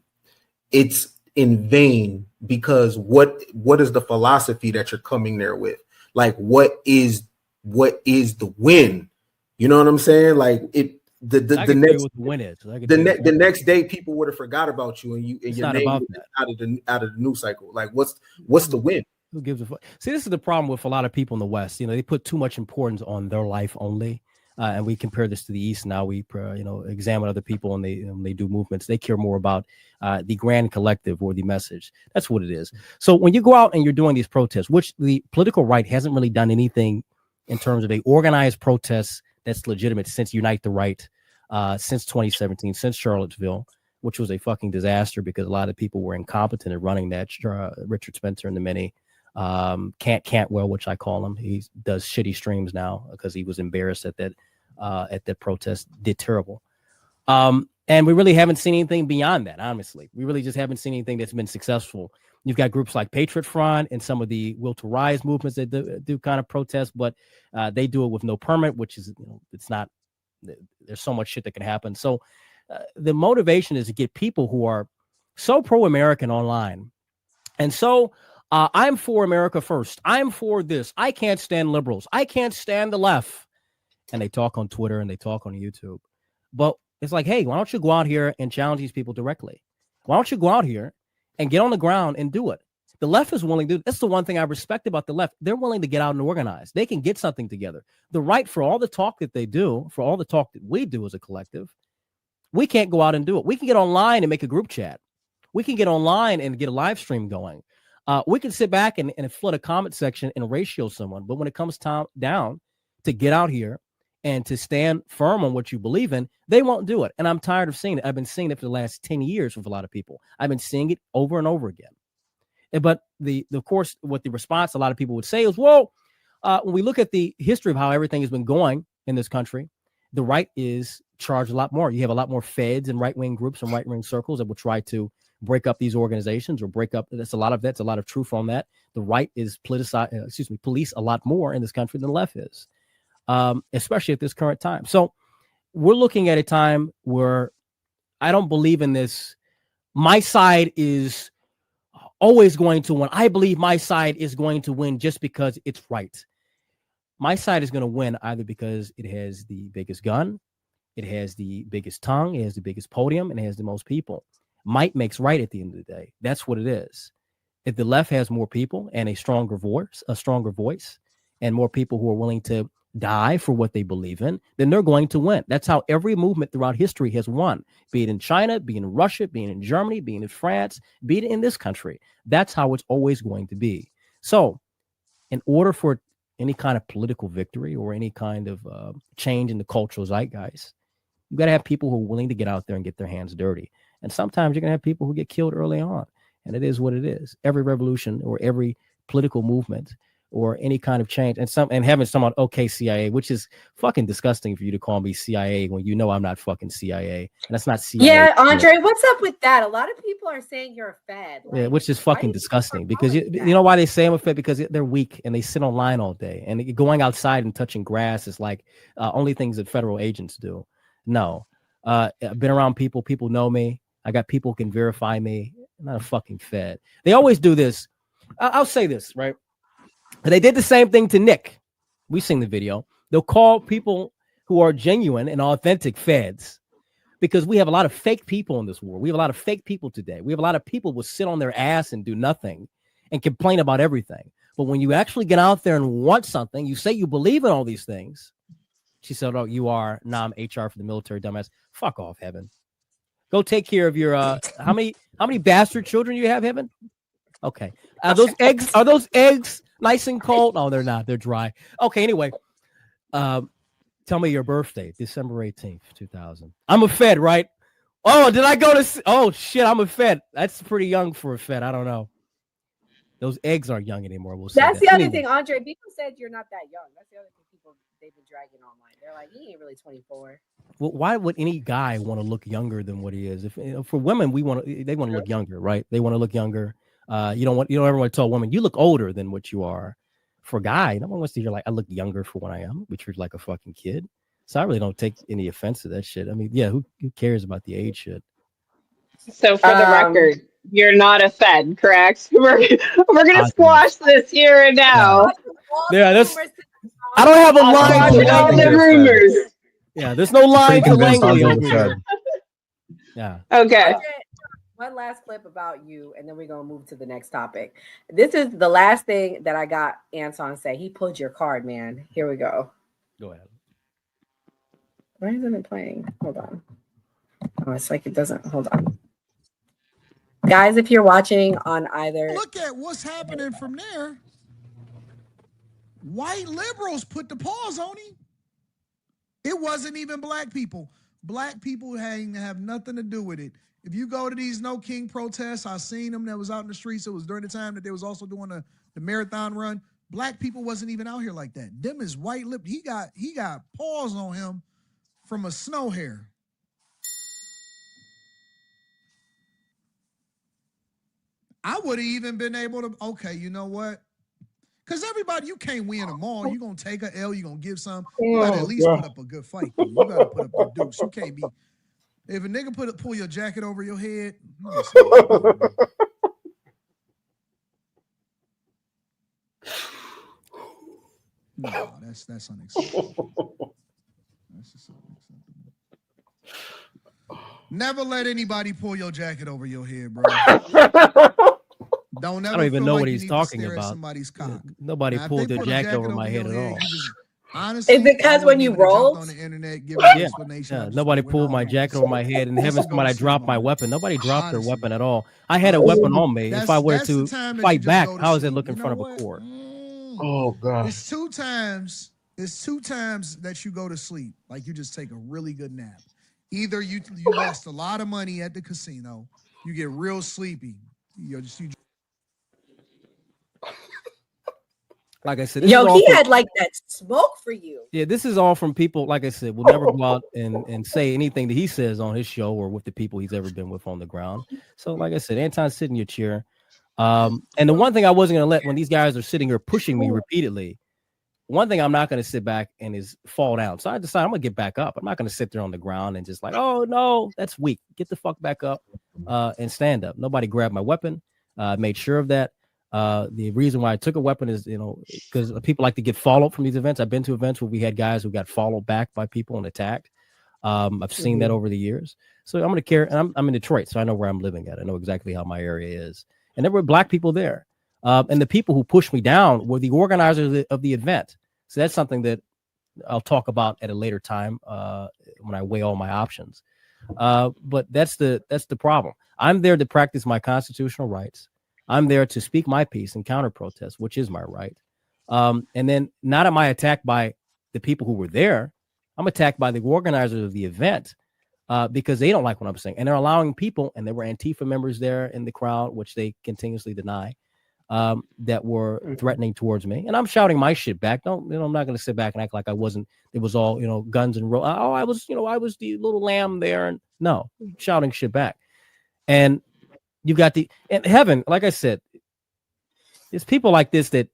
it's in vain, because what is the philosophy that you're coming there with? Like, what is the win? You know what I'm saying? Like, the next day people would have forgot about you, and your name out of the news cycle. Like, what's the win? Who gives a fuck? See, this is the problem with a lot of people in the West. They put too much importance on their life only. And we compare this to the East. Now we, examine other people and they do movements. They care more about the grand collective or the message. That's what it is. So when you go out and you're doing these protests, which the political right hasn't really done anything in terms of a organized protest that's legitimate since Unite the Right, since 2017, since Charlottesville, which was a fucking disaster because a lot of people were incompetent at running that. Richard Spencer and the many. Cantwell, which I call him, he does shitty streams now because he was embarrassed at that protest, did terrible. And we really haven't seen anything beyond that. Honestly, we really just haven't seen anything that's been successful. You've got groups like Patriot Front and some of the Will to Rise movements that do kind of protest, but they do it with no permit, which is, it's not. There's so much shit that can happen. So the motivation is to get people who are so pro-American online, and so. I'm for America first. I'm for this. I can't stand liberals. I can't stand the left. And they talk on Twitter and they talk on YouTube. But it's like, hey, why don't you go out here and challenge these people directly? Why don't you go out here and get on the ground and do it? The left is willing to do. That's the one thing I respect about the left. They're willing to get out and organize. They can get something together. The right, for all the talk that they do, for all the talk that we do as a collective, we can't go out and do it. We can get online and make a group chat. We can get online and get a live stream going. We can sit back and flood a comment section and ratio someone. But when it comes down to get out here and to stand firm on what you believe in, they won't do it. And I'm tired of seeing it. I've been seeing it for the last 10 years with a lot of people. I've been seeing it over and over again. But of course, what the response a lot of people would say is, well, when we look at the history of how everything has been going in this country, the right is charged a lot more. You have a lot more feds and right-wing groups and right-wing circles that will try to break up these organizations or break up. That's a lot of truth on that. The right is police a lot more in this country than the left is, especially at this current time. So we're looking at a time where I don't believe in this. My side is always going to win. I believe my side is going to win just because it's right. My side is going to win either because it has the biggest gun, it has the biggest tongue, it has the biggest podium, and it has the most people. Might makes right at the end of the day. That's what it is. If the left has more people and a stronger voice, and more people who are willing to die for what they believe in, then they're going to win. That's how every movement throughout history has won, be it in China, be it in Russia, be it in Germany, be it in France, be it in this country. That's how it's always going to be. So in order for any kind of political victory or any kind of change in the cultural zeitgeist, you got to have people who are willing to get out there and get their hands dirty. And sometimes you're going to have people who get killed early on. And it is what it is. Every revolution or every political movement or any kind of change and having someone, okay, CIA, which is fucking disgusting for you to call me CIA when you know I'm not fucking CIA. And that's not CIA. Yeah, Andre, what's up with that? A lot of people are saying you're a Fed. Yeah, which is fucking disgusting because you know why they say I'm a Fed? Because they're weak and they sit online all day. And going outside and touching grass is like only things that federal agents do. No. I've been around people know me. I got people who can verify me. I'm not a fucking Fed. They always do this. I'll say this, right? They did the same thing to Nick. We've seen the video. They'll call people who are genuine and authentic Feds because we have a lot of fake people in this world. We have a lot of fake people today. We have a lot of people who will sit on their ass and do nothing and complain about everything. But when you actually get out there and want something, you say you believe in all these things. She said, oh, you are. Nah, I'm HR for the military, dumbass. Fuck off, Heaven. Go take care of your how many bastard children you have, Heaven? Okay. Are those eggs nice and cold? No, they're not. They're dry. Okay, anyway. Tell me your birthday, December 18th, 2000. I'm a Fed, right? Oh, did I go to oh shit, I'm a Fed. That's pretty young for a Fed. I don't know. Those eggs aren't young anymore. We'll see. That's the other thing, Andre. People said you're not that young. That's the other thing they've been dragging online. They're like, he ain't really 24. Well, why would any guy want to look younger than what he is? If for women, they want to look younger, right? They want to look younger. You don't ever want to tell a woman you look older than what you are. For a guy, no one wants to hear like I look younger for what I am. We treat like a fucking kid. So I really don't take any offense to that shit. I mean, yeah, who cares about the age shit? So for the record, you're not a Fed, correct? We're gonna squash this here and now. Yeah, that's. I don't have a line to all the rumors. Yeah, there's no line to Langley over here. Yeah. Okay. One last clip about you, and then we're gonna move to the next topic. This is the last thing that I got Anton say. He pulled your card, man. Here we go. Go ahead. Why isn't it playing? Hold on. Oh, it's like it doesn't. Hold on. Guys, if you're watching on either. Look at what's happening from there. White liberals put the pause on him. It wasn't even black people. Black people have nothing to do with it. If you go to these No King protests, I seen them that was out in the streets. It was during the time that they was also doing the marathon run. Black people wasn't even out here like that. Them is white lip. He got paws on him from a snow hair. I would have even been able to, okay, you know what? Because everybody, you can't win them all. You're going to take a L, you're going to give some. You got to at least put up a good fight. Though. You got to put up the deuce. You can't be, if a nigga pull your jacket over your head, no, that's unacceptable. That's just unacceptable. Never let anybody pull your jacket over your head, bro. Don't I don't even know what he's talking about. Somebody's cock. Nobody pulled their jacket over my head at all. Honestly, is it because when you rolled on the internet, give yeah, nobody pulled my jacket over my head, and heaven somebody dropped my weapon. Nobody dropped their weapon at all. I had a weapon on me. If I were to fight back, how is it look in front of a court? Oh God! It's two times that you go to sleep, like you just take a really good nap. Either you lost a lot of money at the casino, you get real sleepy. You Like I said, he had like that smoke for you. Yeah, this is all from people, like I said, will never go out and say anything that he says on his show or with the people he's ever been with on the ground. So, like I said, Anton, sit in your chair. And the one thing I wasn't going to let when these guys are sitting here pushing me repeatedly, one thing I'm not going to sit back and is fall down. So I decided I'm going to get back up. I'm not going to sit there on the ground and just like, oh, no, that's weak. Get the fuck back up and stand up. Nobody grabbed my weapon. Made sure of that. The reason why I took a weapon is, because people like to get followed from these events. I've been to events where we had guys who got followed back by people and attacked. I've seen that over the years. So I'm going to carry, and I'm in Detroit, so I know where I'm living at. I know exactly how my area is. And there were black people there. And the people who pushed me down were the organizers of the event. So that's something that I'll talk about at a later time when I weigh all my options. But that's the problem. I'm there to practice my constitutional rights. I'm there to speak my piece and counter protest, which is my right. And then not am I attacked by the people who were there. I'm attacked by the organizers of the event because they don't like what I'm saying. And they're allowing people, and there were Antifa members there in the crowd, which they continuously deny, that were threatening towards me. And I'm shouting my shit back. I'm not going to sit back and act like it was all, guns and I was the little lamb there. And no, shouting shit back. And you got and heaven, like I said, there's people like this that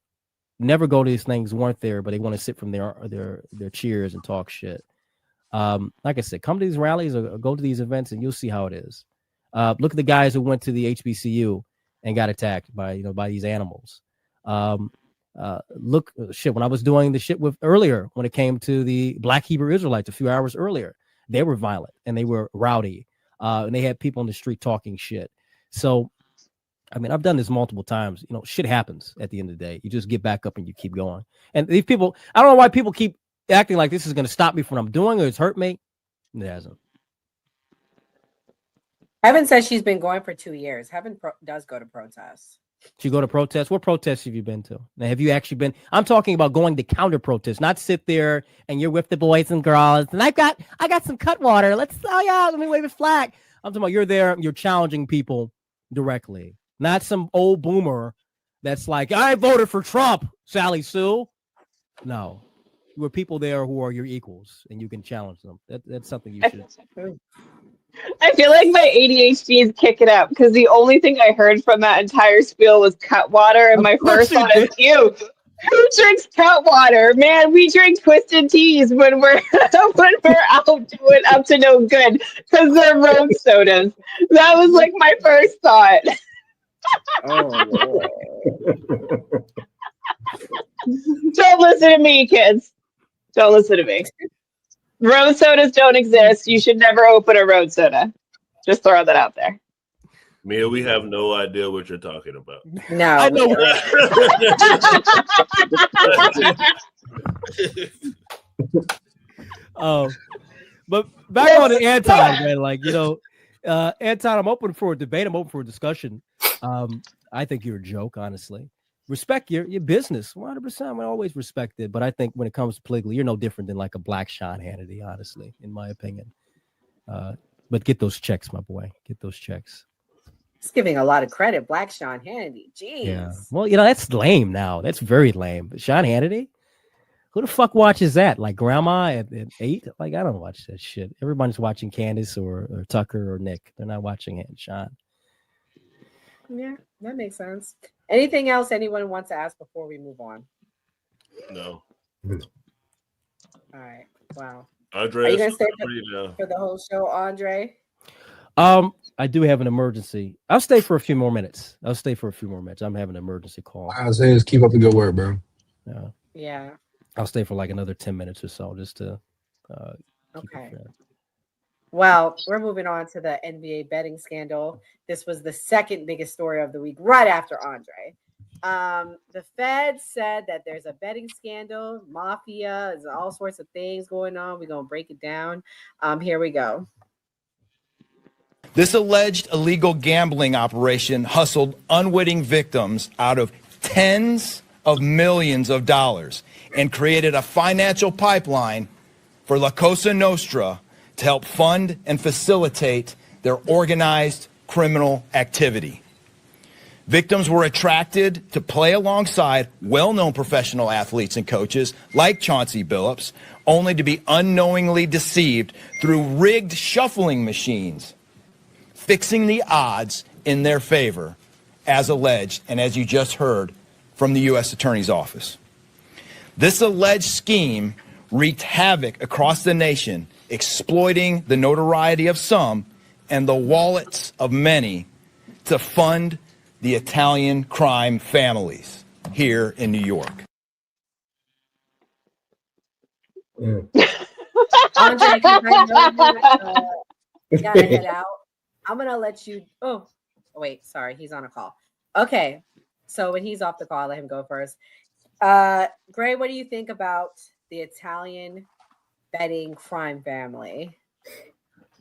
never go to these things, weren't there, but they want to sit from their cheers and talk shit. Like I said, come to these rallies or go to these events and you'll see how it is. Look at the guys who went to the HBCU and got attacked by these animals. Look, when I was doing the shit with earlier, when it came to the Black Hebrew Israelites a few hours earlier, they were violent and they were rowdy. And they had people on the street talking shit. So, I mean, I've done this multiple times. Shit happens at the end of the day. You just get back up and you keep going. And these people, I don't know why people keep acting like this is going to stop me from what I'm doing or it's hurt me. It hasn't. Heaven says she's been going for 2 years. Heaven does go to protests. Did you go to protests? What protests have you been to? Now, have you actually been? I'm talking about going to counter protests, not sit there and you're with the boys and girls. And I got some cut water. Let me wave a flag. I'm talking about you're there. You're challenging people directly, not some old boomer that's like, I voted for Trump, Sally Sue. No, you were people there who are your equals and you can challenge them. That's something you should. I feel like my ADHD is kicking up because the only thing I heard from that entire spiel was cut water. And my first thought is, ew, who drinks cut water? Man, we drink twisted teas when we're out doing up to no good because they're road sodas. That was like my first thought. Don't listen to me, kids. Don't listen to me. Road sodas don't exist. You should never open a road soda. Just throw that out there. Mia, we have no idea what you're talking about. No, I know. But back on the Anton, man, like, Anton, I'm open for a debate. I'm open for a discussion. I think you're a joke, honestly. Respect your business, 100%. I always respect it, but I think when it comes to politically, you're no different than like a black Sean Hannity, honestly, in my opinion. But get those checks, my boy. Get those checks. It's giving a lot of credit, Black Sean Hannity. Jeez. Yeah. Well, that's lame now. That's very lame. But Sean Hannity? Who the fuck watches that? Like grandma at 8? Like, I don't watch that shit. Everybody's watching Candace or Tucker or Nick. They're not watching it, Sean. Yeah, that makes sense. Anything else anyone wants to ask before we move on? No. All right. Wow. Andre, are you gonna stay for the whole show, Andre? I do have an emergency. I'll stay for a few more minutes. I'm having an emergency call. I was saying is keep up the good work, bro. Yeah. I'll stay for like another 10 minutes or so just to keep Okay. it fair. Well, we're moving on to the NBA betting scandal. This was the second biggest story of the week, right after Andre. The Fed said that there's a betting scandal, mafia, there's all sorts of things going on. We're going to break it down. Here we go. This alleged illegal gambling operation hustled unwitting victims out of tens of millions of dollars and created a financial pipeline for La Cosa Nostra to help fund and facilitate their organized criminal activity. Victims were attracted to play alongside well-known professional athletes and coaches like Chauncey Billups, only to be unknowingly deceived through rigged shuffling machines, fixing the odds in their favor, as alleged, and as you just heard from the U.S. Attorney's Office. This alleged scheme wreaked havoc across the nation, exploiting the notoriety of some and the wallets of many to fund the Italian crime families here in New York. Andre, because I know you gotta head out. I'm gonna let you. Oh, wait, sorry, he's on a call. Okay, so when he's off the call, I'll let him go first. Gray, what do you think about the Italian betting crime family?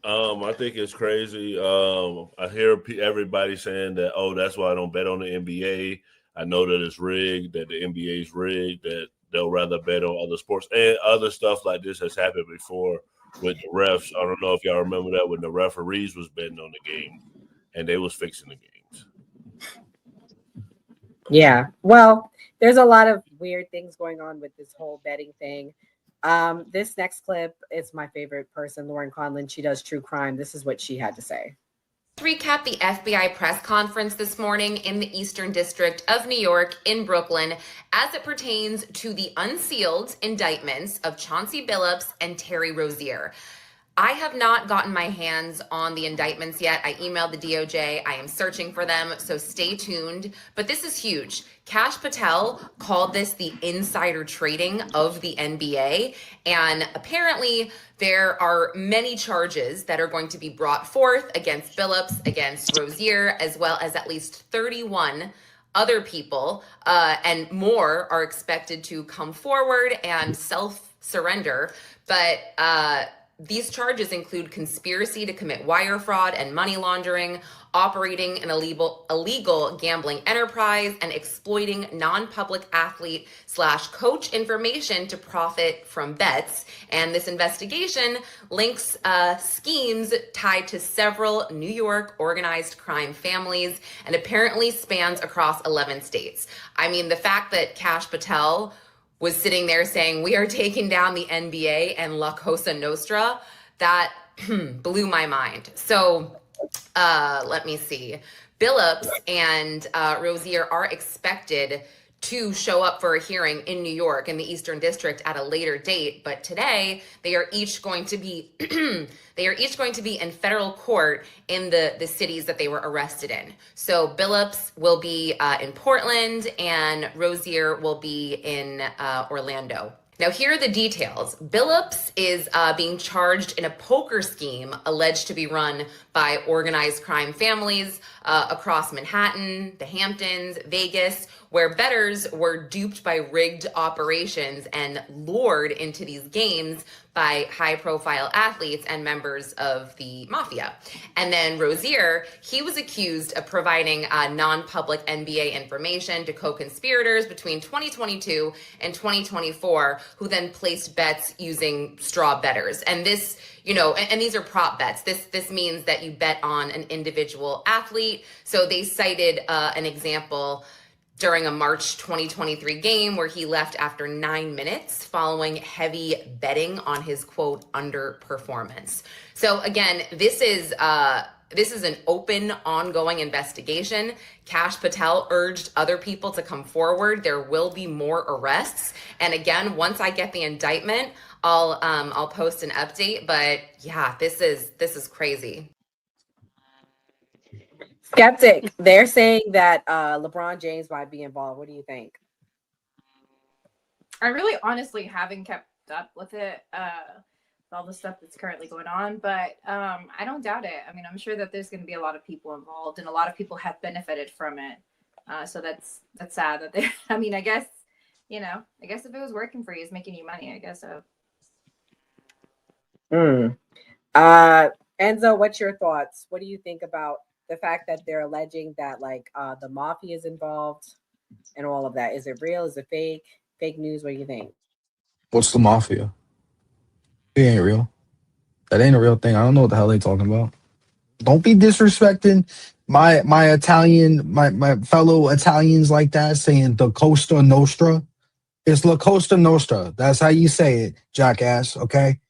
I think it's crazy. I hear everybody saying that, oh, that's why I don't bet on the NBA. I know that it's rigged, that the NBA is rigged, that they'll rather bet on other sports, and other stuff like this has happened before with the refs. I don't know if y'all remember that when the referees was betting on the game and they was fixing the games. Yeah, well, there's a lot of weird things going on with this whole betting thing. This next clip is my favorite person, Lauren Conlon. She does true crime. This is what she had to say. Recap the FBI press conference this morning in the Eastern District of New York in Brooklyn as it pertains to the unsealed indictments of Chauncey Billups and Terry Rozier. I have not gotten my hands on the indictments yet. I emailed the DOJ. I am searching for them, so stay tuned. But this is huge. Kash Patel called this the insider trading of the NBA. And apparently there are many charges that are going to be brought forth against Billups, against Rozier, as well as at least 31 other people. And more are expected to come forward and self-surrender. But these charges include conspiracy to commit wire fraud and money laundering, operating an illegal gambling enterprise, and exploiting non-public athlete / coach information to profit from bets. And this investigation links schemes tied to several New York organized crime families and apparently spans across 11 states. I mean, the fact that Kash Patel was sitting there saying, we are taking down the NBA and La Cosa Nostra, that blew my mind. So let me see. Billups and Rozier are expected to show up for a hearing in New York in the Eastern District at a later date, but today they are each going to be in federal court in the cities that they were arrested in. So Billups will be in Portland and Rozier will be in Orlando. Now, here are the details. Billups is being charged in a poker scheme alleged to be run by organized crime families across Manhattan, the Hamptons, Vegas, where bettors were duped by rigged operations and lured into these games by high-profile athletes and members of the mafia. And then Rozier, he was accused of providing non-public NBA information to co-conspirators between 2022 and 2024, who then placed bets using straw bettors. And this, you know, and these are prop bets. This means that you bet on an individual athlete. So they cited an example during a March 2023 game where he left after 9 minutes following heavy betting on his, quote, underperformance. So again, this is an open, ongoing investigation. Cash Patel urged other people to come forward. There will be more arrests. And again, once I get the indictment, I'll post an update. But yeah, this is crazy. Skeptic, they're saying that LeBron James might be involved. What do you think? I really honestly haven't kept up with it, with all the stuff that's currently going on, but I don't doubt it. I mean, I'm sure that there's going to be a lot of people involved, and a lot of people have benefited from it. So that's sad that they. I mean, I guess if it was working for you, it's making you money. I guess so. Enzo, what's your thoughts? What do you think about the fact that they're alleging that the mafia is involved and all of that? Is it real? Is it fake? Fake news? What do you think? What's the mafia? It ain't real. That ain't a real thing. I don't know what the hell they talking about. Don't be disrespecting my Italian, my fellow Italians like that, saying the Costa Nostra. It's La Costa Nostra. That's how you say it, jackass. Okay.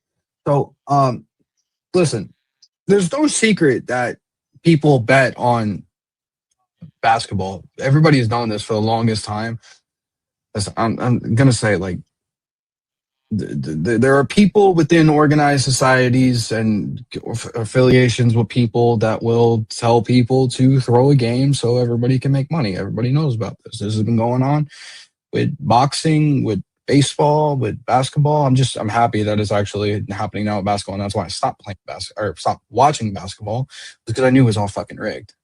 So, listen, there's no secret that people bet on basketball. Everybody's known this for the longest time. I'm gonna say, like, there are people within organized societies and affiliations with people that will tell people to throw a game so everybody can make money. Everybody knows about this. This has been going on with boxing, with baseball, with basketball. I'm happy that it's actually happening now with basketball, and that's why I stopped playing basketball or stopped watching basketball, because I knew it was all fucking rigged.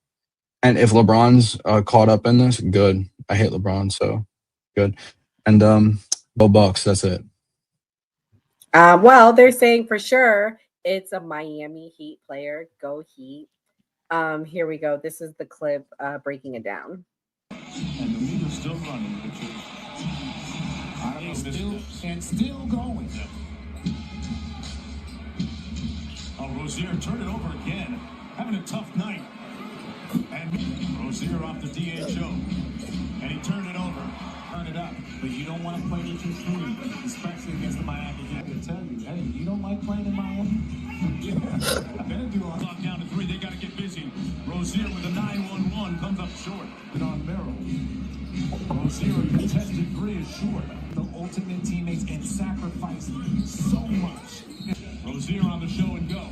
And if LeBron's caught up in this, good. I hate LeBron, so good. And go Bucks. That's it. Well, they're saying for sure it's a Miami Heat player. Go Heat. Here we go. This is the clip breaking it down. And the lead is still running, which is still going. Oh, Rozier turned it over again. Having a tough night. And Rozier off the DHO. And he turned it over. Turn it up. But you don't want to play with your three, especially against the Miami Heat. I can tell you, hey, you don't like playing in Miami? Yeah. I better do a lock down to three. They got to get busy. Rozier with a 9-1-1 comes up short. And on Merrill. Rozier, contested three is short. The ultimate teammates and sacrifice so much. Rozier on the show and go.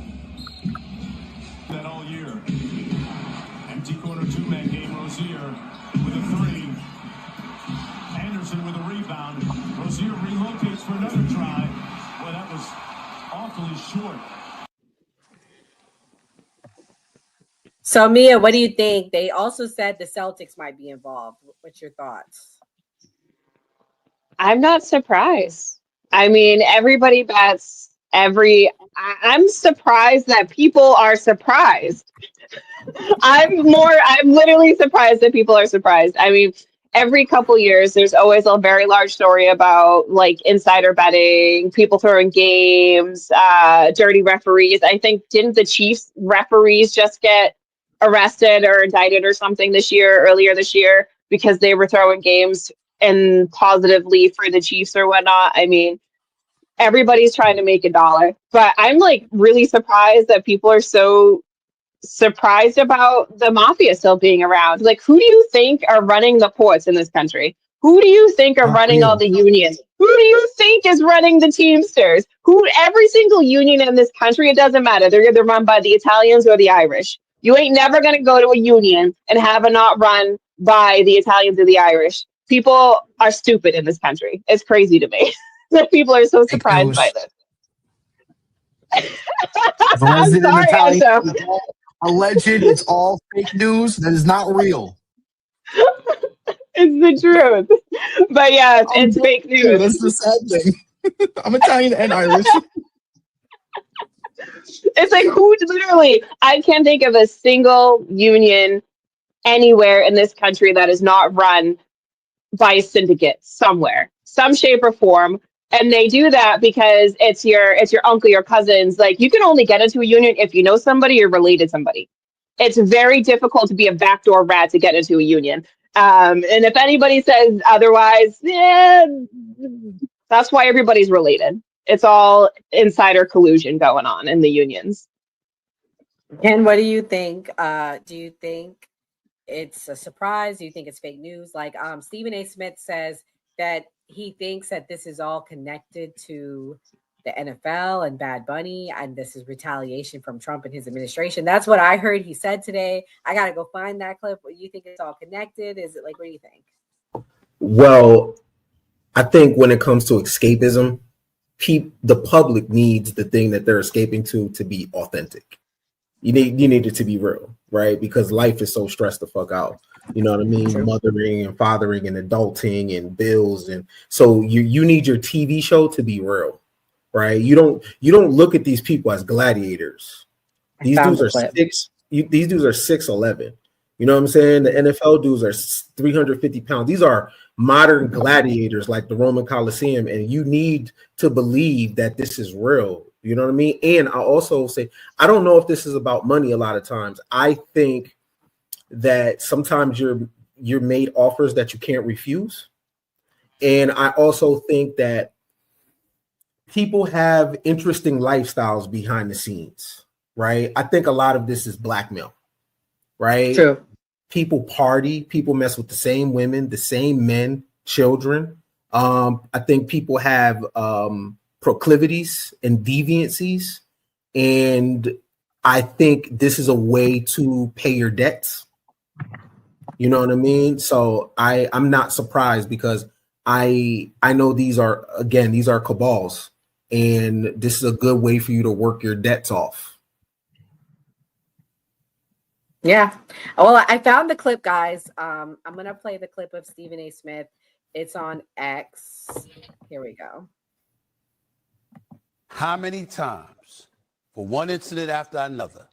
That all year. Empty corner two-man game. Rozier with a three. Anderson with a rebound. Rozier relocates for another try. Well, that was awfully short. So, Mia, what do you think? They also said the Celtics might be involved. What's your thoughts? I'm not surprised. I mean, everybody bets I'm surprised that people are surprised. I'm literally surprised that people are surprised. I mean, every couple years, there's always a very large story about like insider betting, people throwing games, dirty referees. I think, didn't the Chiefs referees just get arrested or indicted or something earlier this year, because they were throwing games and positively for the Chiefs or whatnot? I mean, everybody's trying to make a dollar, but I'm like really surprised that people are so surprised about the mafia still being around. Like, who do you think are running the ports in this country? Who do you think are running all the unions? Who do you think is running the Teamsters? Every single union in this country, it doesn't matter. They're either run by the Italians or the Irish. You ain't never going to go to a union and have it not run by the Italians or the Irish. People are stupid in this country. It's crazy to me. that people are so Fake surprised by news. this. Everyone's I'm in sorry, Italian. Enzo. It's all alleged. It's all fake news. That is not real. It's the truth. But yes, I'm it's Jewish fake too. news. That's the sad thing. I'm Italian and Irish. It's like who literally, I can't think of a single union anywhere in this country that is not run by a syndicate somewhere, some shape or form. And they do that because it's your uncle, your cousins. Like you can only get into a union if you know somebody or related to somebody. It's very difficult to be a backdoor rat to get into a union. And if anybody says otherwise, yeah, that's why everybody's related. It's all insider collusion going on in the unions. And what do you think? Do you think it's a surprise? Do you think it's fake news? Like Stephen A. Smith says that he thinks that this is all connected to the NFL and Bad Bunny, and this is retaliation from Trump and his administration. That's what I heard he said today. I got to go find that clip. What you think it's all connected? Is it like, what do you think? Well, I think when it comes to escapism, the public needs the thing that they're escaping to be authentic. You need it to be real, right? Because life is so stressed the fuck out. You know what I mean? True. Mothering and fathering and adulting and bills, and so you need your TV show to be real, right? You don't look at these people as gladiators. These dudes are 6'11". You know what I'm saying? The NFL dudes are 350 pounds. These are modern gladiators like the Roman Colosseum, and you need to believe that this is real. You know what I mean? And I also say, I don't know if this is about money a lot of times. I think that sometimes you're made offers that you can't refuse. And I also think that people have interesting lifestyles behind the scenes, right? I think a lot of this is blackmail, right? True. People party, people mess with the same women, the same men, children. I think people have proclivities and deviancies, and I think this is a way to pay your debts. You know what I mean? So I'm not surprised, because I know these are cabals, and this is a good way for you to work your debts off. Yeah. Well, I found the clip, guys. I'm going to play the clip of Stephen A. Smith. It's on X. Here we go. How many times, for one incident after another,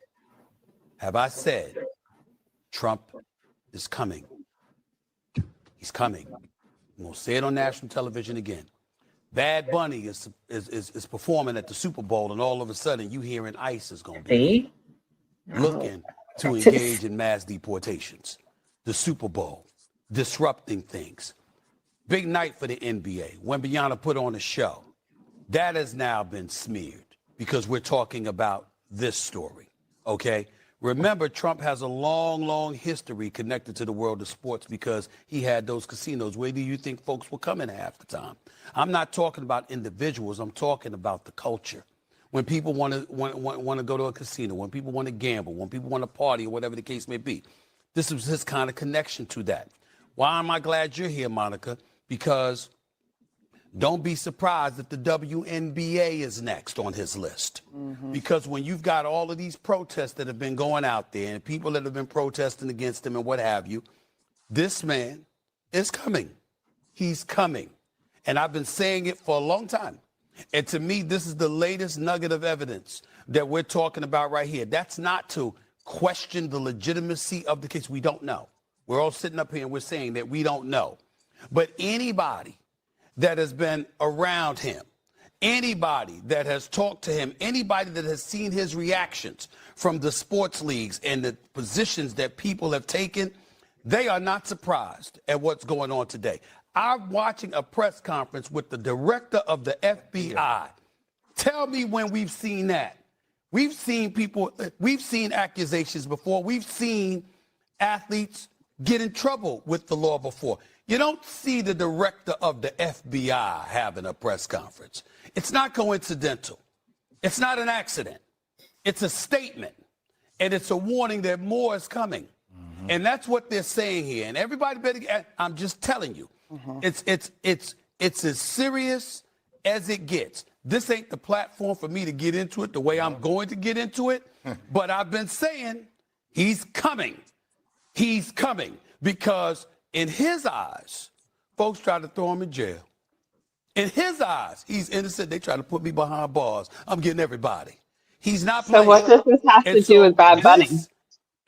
have I said, Trump is coming? He's coming. I'm going to say it on national television again. Bad Bunny is performing at the Super Bowl, and all of a sudden you hearing ICE is going to be looking to engage in mass deportations. The Super Bowl, disrupting things. Big night for the NBA. Wembanyama put on a show. That has now been smeared because we're talking about this story, okay? Remember, Trump has a long, long history connected to the world of sports because he had those casinos. Where do you think folks were coming half the time? I'm not talking about individuals. I'm talking about the culture. When people want to go to a casino, when people want to gamble, when people want to party, or whatever the case may be. This was his kind of connection to that. Why am I glad you're here, Monica? Because don't be surprised if the WNBA is next on his list. Mm-hmm. Because when you've got all of these protests that have been going out there and people that have been protesting against him and what have you, this man is coming. He's coming. And I've been saying it for a long time. And to me, this is the latest nugget of evidence that we're talking about right here. That's not to question the legitimacy of the case. We don't know. We're all sitting up here and we're saying that we don't know. But anybody that has been around him, anybody that has talked to him, anybody that has seen his reactions from the sports leagues and the positions that people have taken, they are not surprised at what's going on today. I'm watching a press conference with the director of the FBI. Tell me when we've seen that. We've seen people, we've seen accusations before. We've seen athletes get in trouble with the law before. You don't see the director of the FBI having a press conference. It's not coincidental. It's not an accident. It's a statement. And it's a warning that more is coming. Mm-hmm. And that's what they're saying here. And everybody better, I'm just telling you, it's as serious as it gets. This ain't the platform for me to get into it the way I'm going to get into it, but I've been saying he's coming. He's coming because in his eyes, folks try to throw him in jail. In his eyes, he's innocent. They try to put me behind bars. I'm getting everybody. He's not playing. So what does this have to do with Bad Bunny?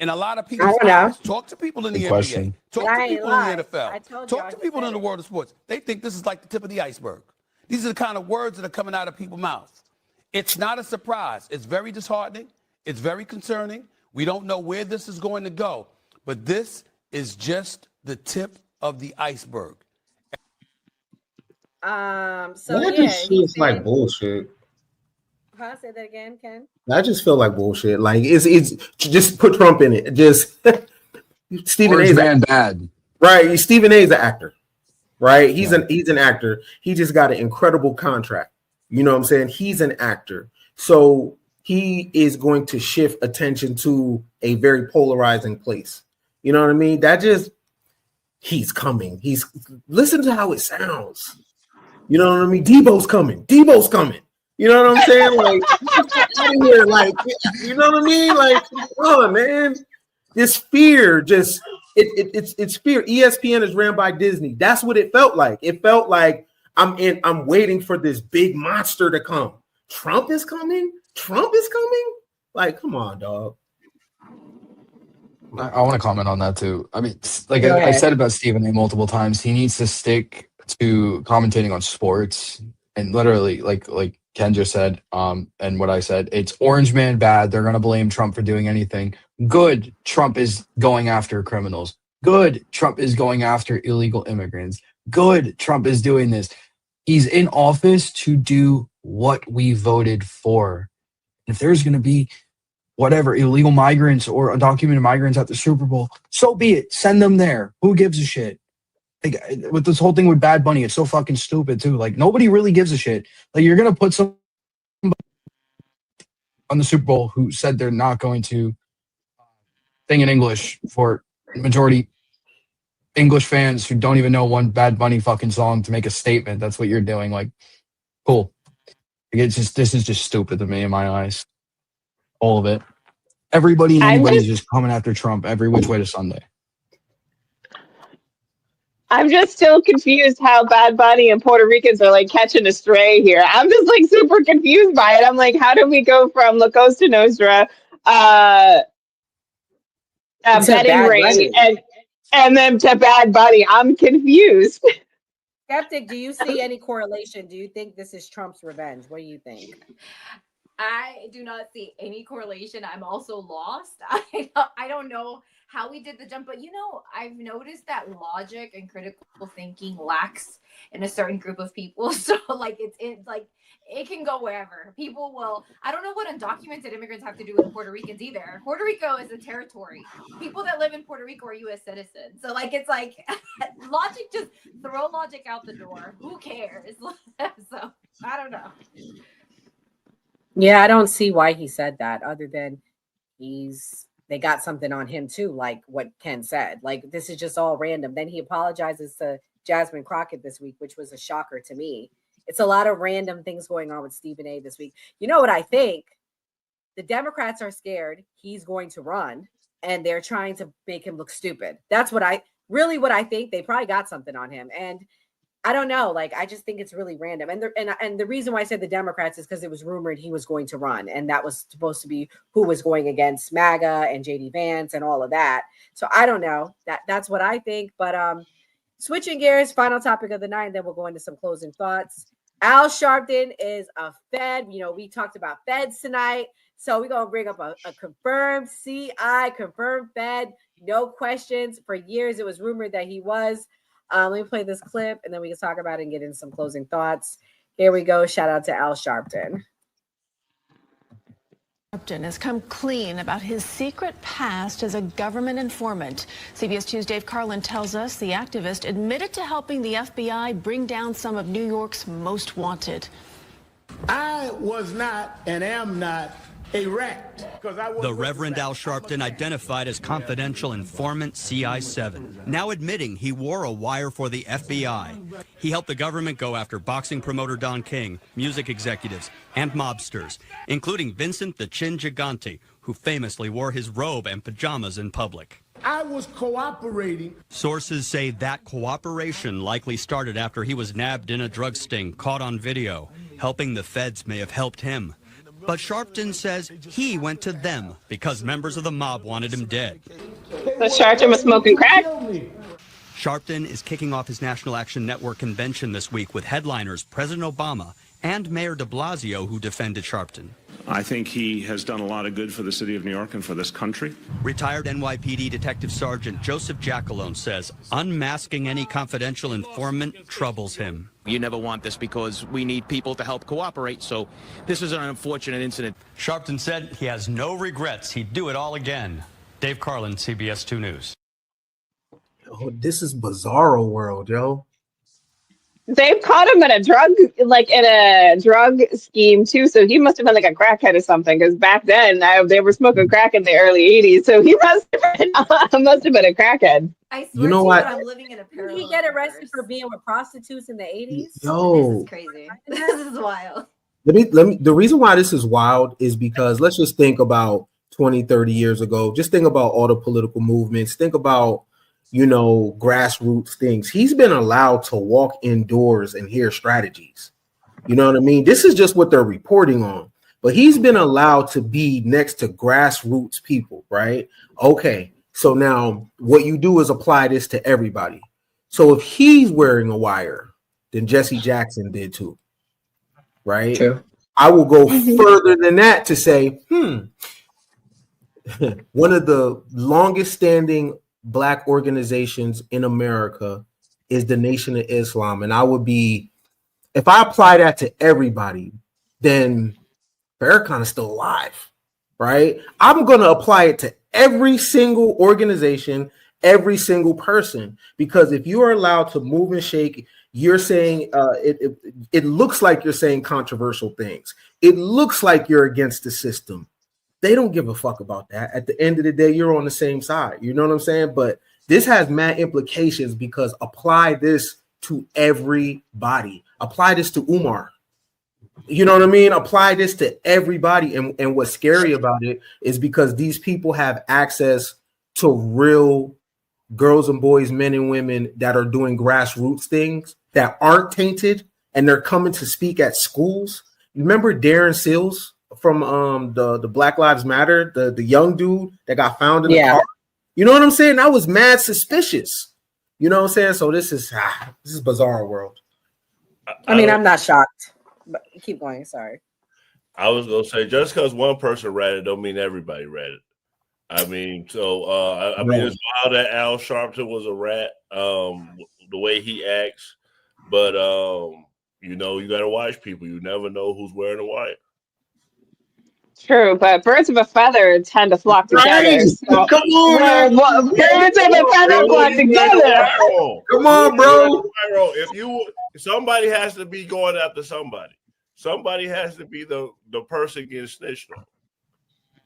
In a lot of people's eyes, talk to people in the NBA, talk to people in the NFL, talk to people in the world of sports. They think this is like the tip of the iceberg. These are the kind of words that are coming out of people's mouths. It's not a surprise. It's very disheartening. It's very concerning. We don't know where this is going to go, but this is just the tip of the iceberg. So that just feels like bullshit. Say that again, Ken. I just feel like bullshit. Like it's just put Trump in it. Just Stephen A's bad. Right. Stephen A is an actor. Right. He's an actor. He just got an incredible contract. You know what I'm saying? He's an actor. So he is going to shift attention to a very polarizing place. You know what I mean? He's coming. Listen to how it sounds. You know what I mean? Debo's coming. You know what I'm saying? Like, out of here, like, you know what I mean? Like, oh man, this fear it's fear. ESPN is ran by Disney. That's what it felt like. It felt like I'm waiting for this big monster to come. Trump is coming. Like, come on, dog. I want to comment on that too. I mean, like I said about Stephen A multiple times, he needs to stick to commentating on sports and literally, like Ken just said, and what I said, it's Orange Man bad. They're going to blame Trump for doing anything. Good, Trump is going after criminals. Good, Trump is going after illegal immigrants. Good, Trump is doing this. He's in office to do what we voted for. If there's going to be whatever, illegal migrants or undocumented migrants at the Super Bowl, so be it. Send them there. Who gives a shit? Like, with this whole thing with Bad Bunny, it's so fucking stupid too. Like, nobody really gives a shit. Like, you're gonna put somebody on the Super Bowl who said they're not going to sing in English for majority English fans who don't even know one Bad Bunny fucking song to make a statement. That's what you're doing. Like, cool. Like, this is just stupid to me in my eyes. All of it. Everybody and anybody's just coming after Trump every which way to Sunday. I'm just still confused how Bad Bunny and Puerto Ricans are like catching a stray here. I'm just like super confused by it. I'm like, how did we go from La Costa Nostra, betting ring, and then to Bad Bunny? I'm confused. Skeptic, do you see any correlation? Do you think this is Trump's revenge? What do you think? I do not see any correlation. I'm also lost. I don't know how we did the jump, but I've noticed that logic and critical thinking lacks in a certain group of people. So like it can go wherever. People will. I don't know what undocumented immigrants have to do with Puerto Ricans either. Puerto Rico is a territory. People that live in Puerto Rico are U.S. citizens. So like it's like logic, just throw logic out the door. Who cares? So I don't know. Yeah, I don't see why he said that other than they got something on him too, like what Ken said. Like, this is just all random. Then he apologizes to Jasmine Crockett this week, which was a shocker to me. It's a lot of random things going on with Stephen A this week. You know what I think? The Democrats are scared he's going to run and they're trying to make him look stupid. That's what I think. They probably got something on him. And I don't know. Like, I just think it's really random. And the reason why I said the Democrats is because it was rumored he was going to run. And that was supposed to be who was going against MAGA and JD Vance and all of that. So I don't know. That's what I think. But switching gears, final topic of the night, and then we'll go into some closing thoughts. Al Sharpton is a Fed. We talked about Feds tonight. So we're going to bring up a confirmed CI, confirmed Fed. No questions. For years, it was rumored that he was. Let me play this clip and then we can talk about it and get into some closing thoughts. Here we go. Shout out to Al Sharpton. Sharpton has come clean about his secret past as a government informant. CBS 2's Dave Carlin tells us the activist admitted to helping the FBI bring down some of New York's most wanted. I was not and am not a rat. The Reverend Al Sharpton identified as confidential informant CI7, now admitting he wore a wire for the FBI. He helped the government go after boxing promoter Don King, music executives, and mobsters, including Vincent the Chin Gigante, who famously wore his robe and pajamas in public. I was cooperating. Sources say that cooperation likely started after he was nabbed in a drug sting, caught on video. Helping the feds may have helped him. But Sharpton says he went to them because members of the mob wanted him dead. So Sharpton was smoking crack? Sharpton is kicking off his National Action Network convention this week with headliners President Obama and Mayor de Blasio, who defended Sharpton. I think he has done a lot of good for the city of New York and for this country. Retired NYPD Detective Sergeant Joseph Jackalone says unmasking any confidential informant troubles him. You never want this because we need people to help cooperate, so this is an unfortunate incident. Sharpton said he has no regrets. He'd do it all again. Dave Carlin, CBS 2 News. Oh, this is bizarro world, yo. They've caught him in a drug scheme too. So he must have been like a crackhead or something. Because back then they were smoking crack in the early '80s. So he must have been a crackhead. I swear You know what? I'm living in a parallel. Did he get arrested for being with prostitutes in the 80s? Yo. This is crazy. This is wild. Let me. The reason why this is wild is because let's just think about 20, 30 years ago. Just think about all the political movements. Think about, grassroots things. He's been allowed to walk indoors and hear strategies. You know what I mean? This is just what they're reporting on. But he's been allowed to be next to grassroots people, right? Okay. So now what you do is apply this to everybody. So if he's wearing a wire, then Jesse Jackson did too. Right? True. I will go further than that to say, one of the longest standing Black organizations in America is the Nation of Islam. And I would be, if I apply that to everybody, then Farrakhan is still alive, right? I'm going to apply it to every single organization, every single person, because if you are allowed to move and shake, you're saying it looks like you're saying controversial things. It looks like you're against the system. They don't give a fuck about that. At the end of the day, you're on the same side. You know what I'm saying? But this has mad implications because apply this to everybody. Apply this to Umar. You know what I mean? Apply this to everybody. And what's scary about it is because these people have access to real girls and boys, men and women that are doing grassroots things that aren't tainted, and they're coming to speak at schools. Remember Darren Seals from the Black Lives Matter, the young dude that got found in the car? You know what I'm saying? That was mad suspicious. You know what I'm saying? So this is bizarre world. I mean, I'm not shocked, but keep going. Sorry. I was gonna say just because one person read it don't mean everybody read it. I mean, so I mean, it's wild that Al Sharpton was a rat, the way he acts, but you gotta watch people. You never know who's wearing a wire. True, but birds of a feather tend to flock together. Right. So Come on, man. birds of a feather flock together. Come on, bro. If somebody has to be going after somebody. Somebody has to be the person getting snitched on.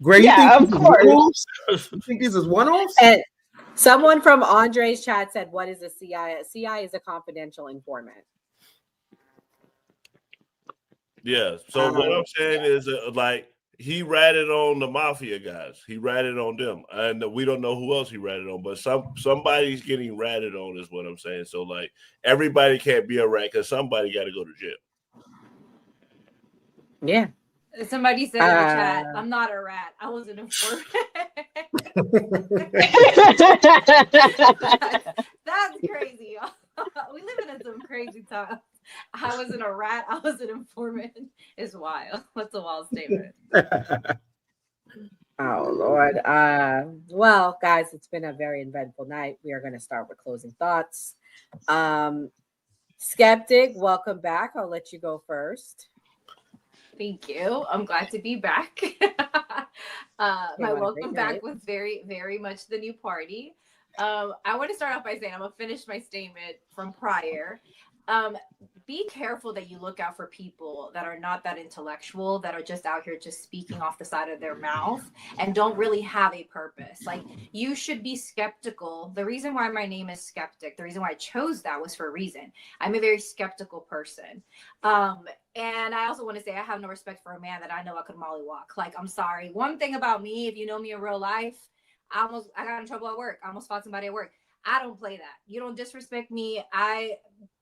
Gray, yeah, of course. You think this is one-offs? And someone from Andre's chat said, "What is a CI? A CI is a confidential informant." Yeah. So what I'm saying is, he ratted on the mafia guys. He ratted on them, and we don't know who else he ratted on. But somebody's getting ratted on, is what I'm saying. So everybody can't be a rat because somebody got to go to jail. Yeah. Somebody said in the chat, "I'm not a rat. I was an informant." That's crazy. We live in some crazy times. I wasn't a rat. I was an informant. It's wild. That's a wild statement. Oh Lord. Well, guys, it's been a very eventful night. We are going to start with closing thoughts. Skeptic, welcome back. I'll let you go first. Thank you. I'm glad to be back. My welcome back was very, very much the new party. I want to start off by saying I'm going to finish my statement from prior. be careful that you look out for people that are not that intellectual, that are just out here just speaking off the side of their mouth and don't really have a purpose. Like, you should be skeptical. The reason why my name is Skeptic, the reason why I chose that was for a reason. I'm a very skeptical person. And I also want to say I have no respect for a man that I know I could mollywalk. Like, I'm sorry. One thing about me, if you know me in real life, I got in trouble at work. I almost fought somebody at work. I don't play that. You don't disrespect me. I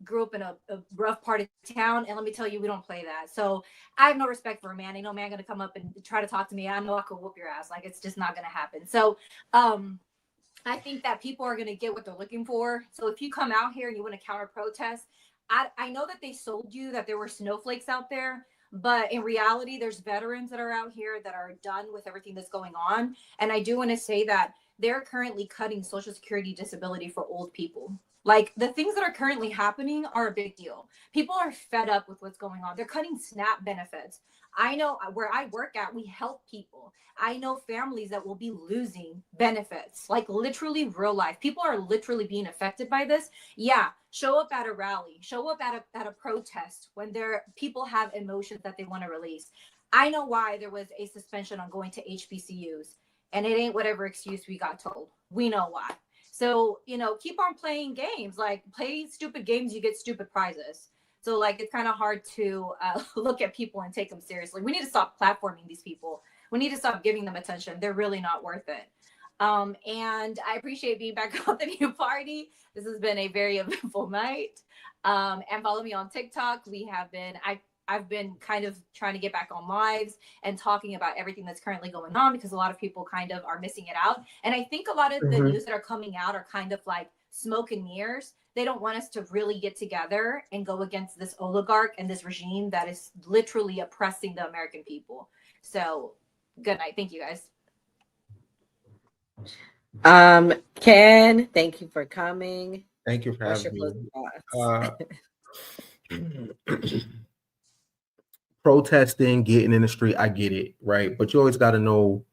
grew up in a rough part of town, and let me tell you, we don't play that. So I have no respect for a man. Ain't no man gonna come up and try to talk to me. I know I could whoop your ass. Like, it's just not gonna happen. So I think that people are gonna get what they're looking for. So if you come out here and you want to counter protest, I know that they sold you that there were snowflakes out there, but in reality, there's veterans that are out here that are done with everything that's going on. And I do want to say that they're currently cutting Social Security disability for old people. Like, the things that are currently happening are a big deal. People are fed up with what's going on. They're cutting SNAP benefits. I know where I work at, we help people. I know families that will be losing benefits, like literally real life. People are literally being affected by this. Yeah, show up at a rally, show up at a protest when people have emotions that they want to release. I know why there was a suspension on going to HBCUs. And it ain't whatever excuse we got told. We know why. So, keep on playing games. Like, play stupid games, you get stupid prizes. So, like, it's kind of hard to look at people and take them seriously. We need to stop platforming these people. We need to stop giving them attention. They're really not worth it. And I appreciate being back on the new party. This has been a very eventful night. And follow me on TikTok. I've been kind of trying to get back on lives and talking about everything that's currently going on, because a lot of people kind of are missing it out. And I think a lot of the news that are coming out are kind of like smoke and mirrors. They don't want us to really get together and go against this oligarch and this regime that is literally oppressing the American people. So good night. Thank you, guys. Ken, thank you for coming. Thank you for What's your having closing thoughts? me. Protesting, getting in the street, I get it, right? But you always got to know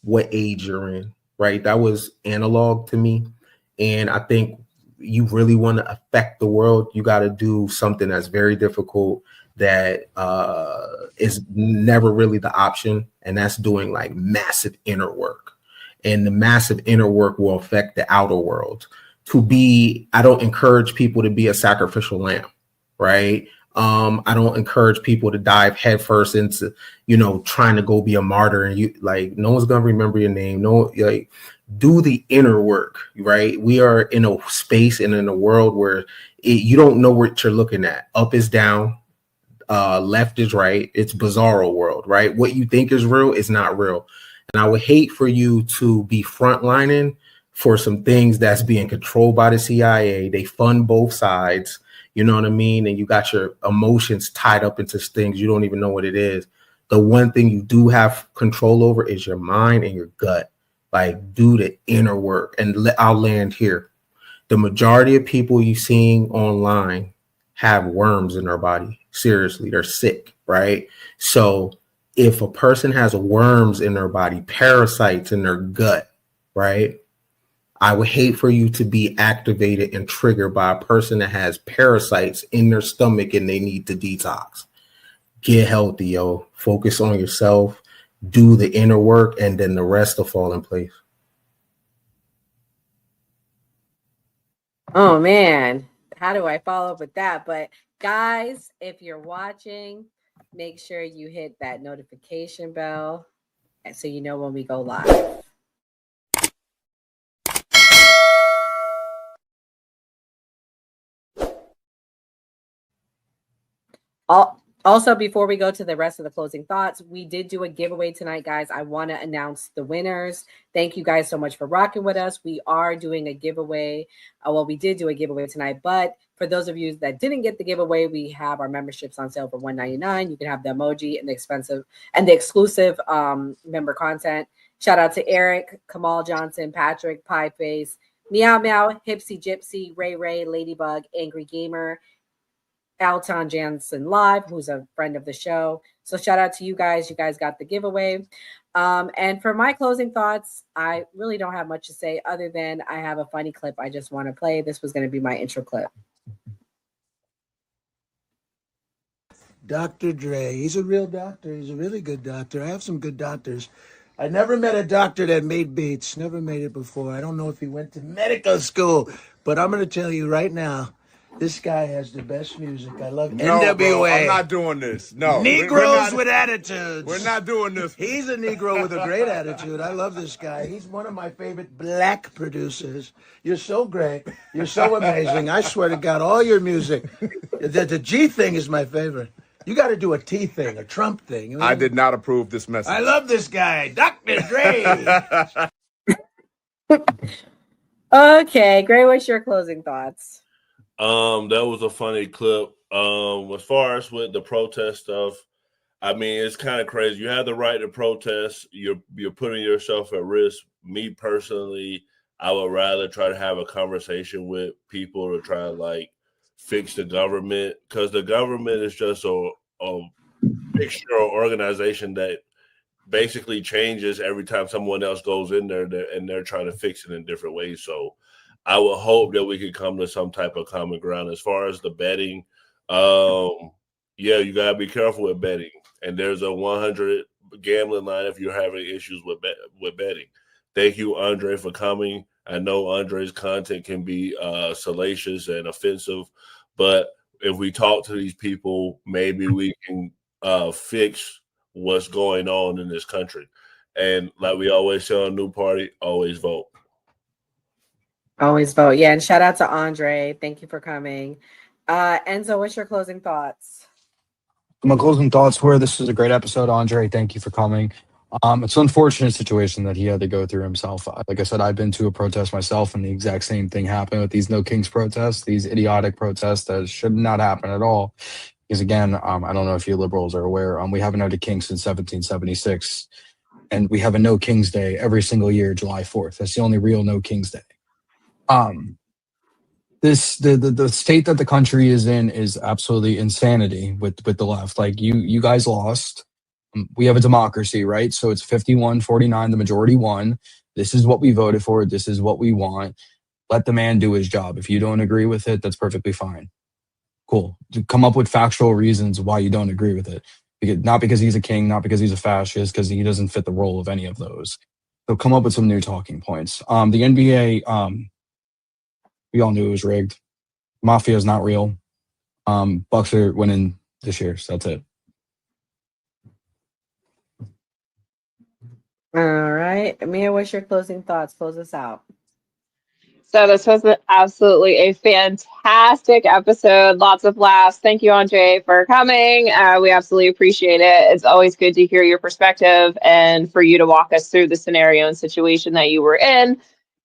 what age you're in, right? That was analog to me. And I think you really want to affect the world, you got to do something that's very difficult, that is never really the option. And that's doing like massive inner work. And the massive inner work will affect the outer world. I don't encourage people to be a sacrificial lamb, right? I don't encourage people to dive headfirst into, trying to go be a martyr, and no one's gonna remember your name. No, do the inner work, right? We are in a space and in a world where you don't know what you're looking at. Up is down, left is right. It's bizarro world, right? What you think is real is not real. And I would hate for you to be frontlining for some things that's being controlled by the CIA. They fund both sides. You know what I mean? And you got your emotions tied up into things you don't even know what it is. The one thing you do have control over is your mind and your gut. Like, do the inner work. And I'll land here. The majority of people you're seeing online have worms in their body. Seriously, they're sick, right? So if a person has worms in their body, parasites in their gut, right? I would hate for you to be activated and triggered by a person that has parasites in their stomach and they need to detox. Get healthy, yo. Focus on yourself. Do the inner work, and then the rest will fall in place. Oh, man. How do I follow up with that? But guys, if you're watching, make sure you hit that notification bell so you know when we go live. Also, before we go to the rest of the closing thoughts, we did do a giveaway tonight, guys. I want to announce the winners. Thank you guys so much for rocking with us. We are doing a giveaway. We did do a giveaway tonight, but for those of you that didn't get the giveaway, we have our memberships on sale for $199. You can have the emoji and the exclusive member content. Shout out to Eric, Kamal Johnson, Patrick, Pieface, Meow Meow, Hipsy Gypsy, Ray Ray, Ladybug, Angry Gamer, Alton Jansen Live, who's a friend of the show. So shout out to you guys. You guys got the giveaway. And for my closing thoughts, I really don't have much to say other than I have a funny clip I just want to play. This was going to be my intro clip. Dr. Dre. He's a real doctor. He's a really good doctor. I have some good doctors. I never met a doctor that made beats. Never made it before. I don't know if he went to medical school, but I'm going to tell you right now, this guy has the best music. I love No, NWA. bro, I'm not doing this. No. Negroes with attitudes. We're not doing this. He's a Negro with a great attitude. I love this guy. He's one of my favorite black producers. You're so great. You're so amazing. I swear to God, all your music. The G thing is my favorite. You got to do a T thing, a Trump thing. I did not approve this message. I love this guy, Dr. Dre. Okay, Gray, what's your closing thoughts? That was a funny clip. As far as with the protest stuff, I mean, it's kind of crazy. You have the right to protest. You're putting yourself at risk. Me personally, I would rather try to have a conversation with people to try to fix the government, because the government is just a mixture or organization that basically changes every time someone else goes in there, and they're trying to fix it in different ways. So I would hope that we could come to some type of common ground. As far as the betting, yeah, you gotta be careful with betting. And there's a 100 gambling line if you're having issues with betting. Thank you, Andre, for coming. I know Andre's content can be salacious and offensive, but if we talk to these people, maybe we can fix what's going on in this country. And like we always say on New Party, always vote. Always vote. Yeah, and shout out to Andre. Thank you for coming. Enzo, what's your closing thoughts? My closing thoughts were, this was a great episode, Andre. Thank you for coming. It's an unfortunate situation that he had to go through himself. Like I said, I've been to a protest myself, and the exact same thing happened with these No Kings protests, these idiotic protests that should not happen at all. Because again, I don't know if you liberals are aware, we haven't had a king since 1776, and we have a No Kings Day every single year, July 4th. That's the only real No Kings Day. The state that the country is in is absolutely insanity with the left. Like you guys lost. We have a democracy, right? So it's 51-49, the majority won. This is what we voted for. This is what we want. Let the man do his job. If you don't agree with it, that's perfectly fine. Cool. Come up with factual reasons why you don't agree with it. Not because he's a king, not because he's a fascist, because he doesn't fit the role of any of those. So come up with some new talking points. The NBA, we all knew it was rigged. Mafia is not real. Bucks are winning this year, so that's it. All right. Mia, what's your closing thoughts? Close us out. So this was absolutely a fantastic episode. Lots of laughs. Thank you, Andre, for coming. We absolutely appreciate it. It's always good to hear your perspective and for you to walk us through the scenario and situation that you were in.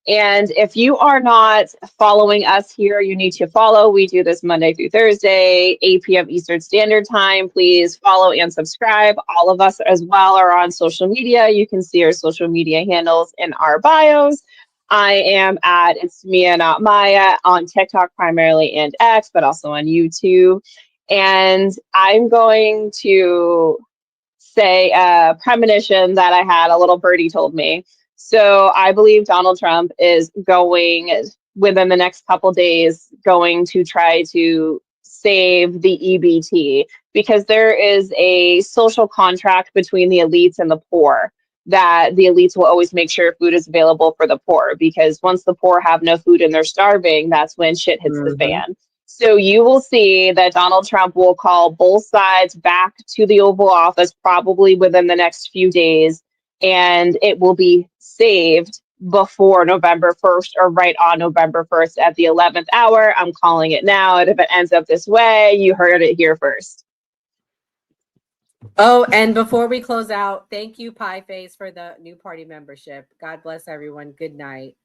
And if you are not following us here, you need to follow. We do this Monday through Thursday, 8 p.m. Eastern Standard Time. Please follow and subscribe. All of us as well are on social media. You can see our social media handles in our bios. I am at It's Mia Not Maya on TikTok primarily and X, but also on YouTube. And I'm going to say a premonition that I had, a little birdie told me. So I believe Donald Trump is going, within the next couple days, going to try to save the EBT, because there is a social contract between the elites and the poor, that the elites will always make sure food is available for the poor, because once the poor have no food and they're starving, that's when shit hits the fan. So you will see that Donald Trump will call both sides back to the Oval Office probably within the next few days, and it will be saved before November 1st or right on November 1st at the 11th hour. I'm calling it now. And if it ends up this way, you heard it here first. Oh, and before we close out, thank you, Pie Face, for the new party membership. God bless everyone. Good night.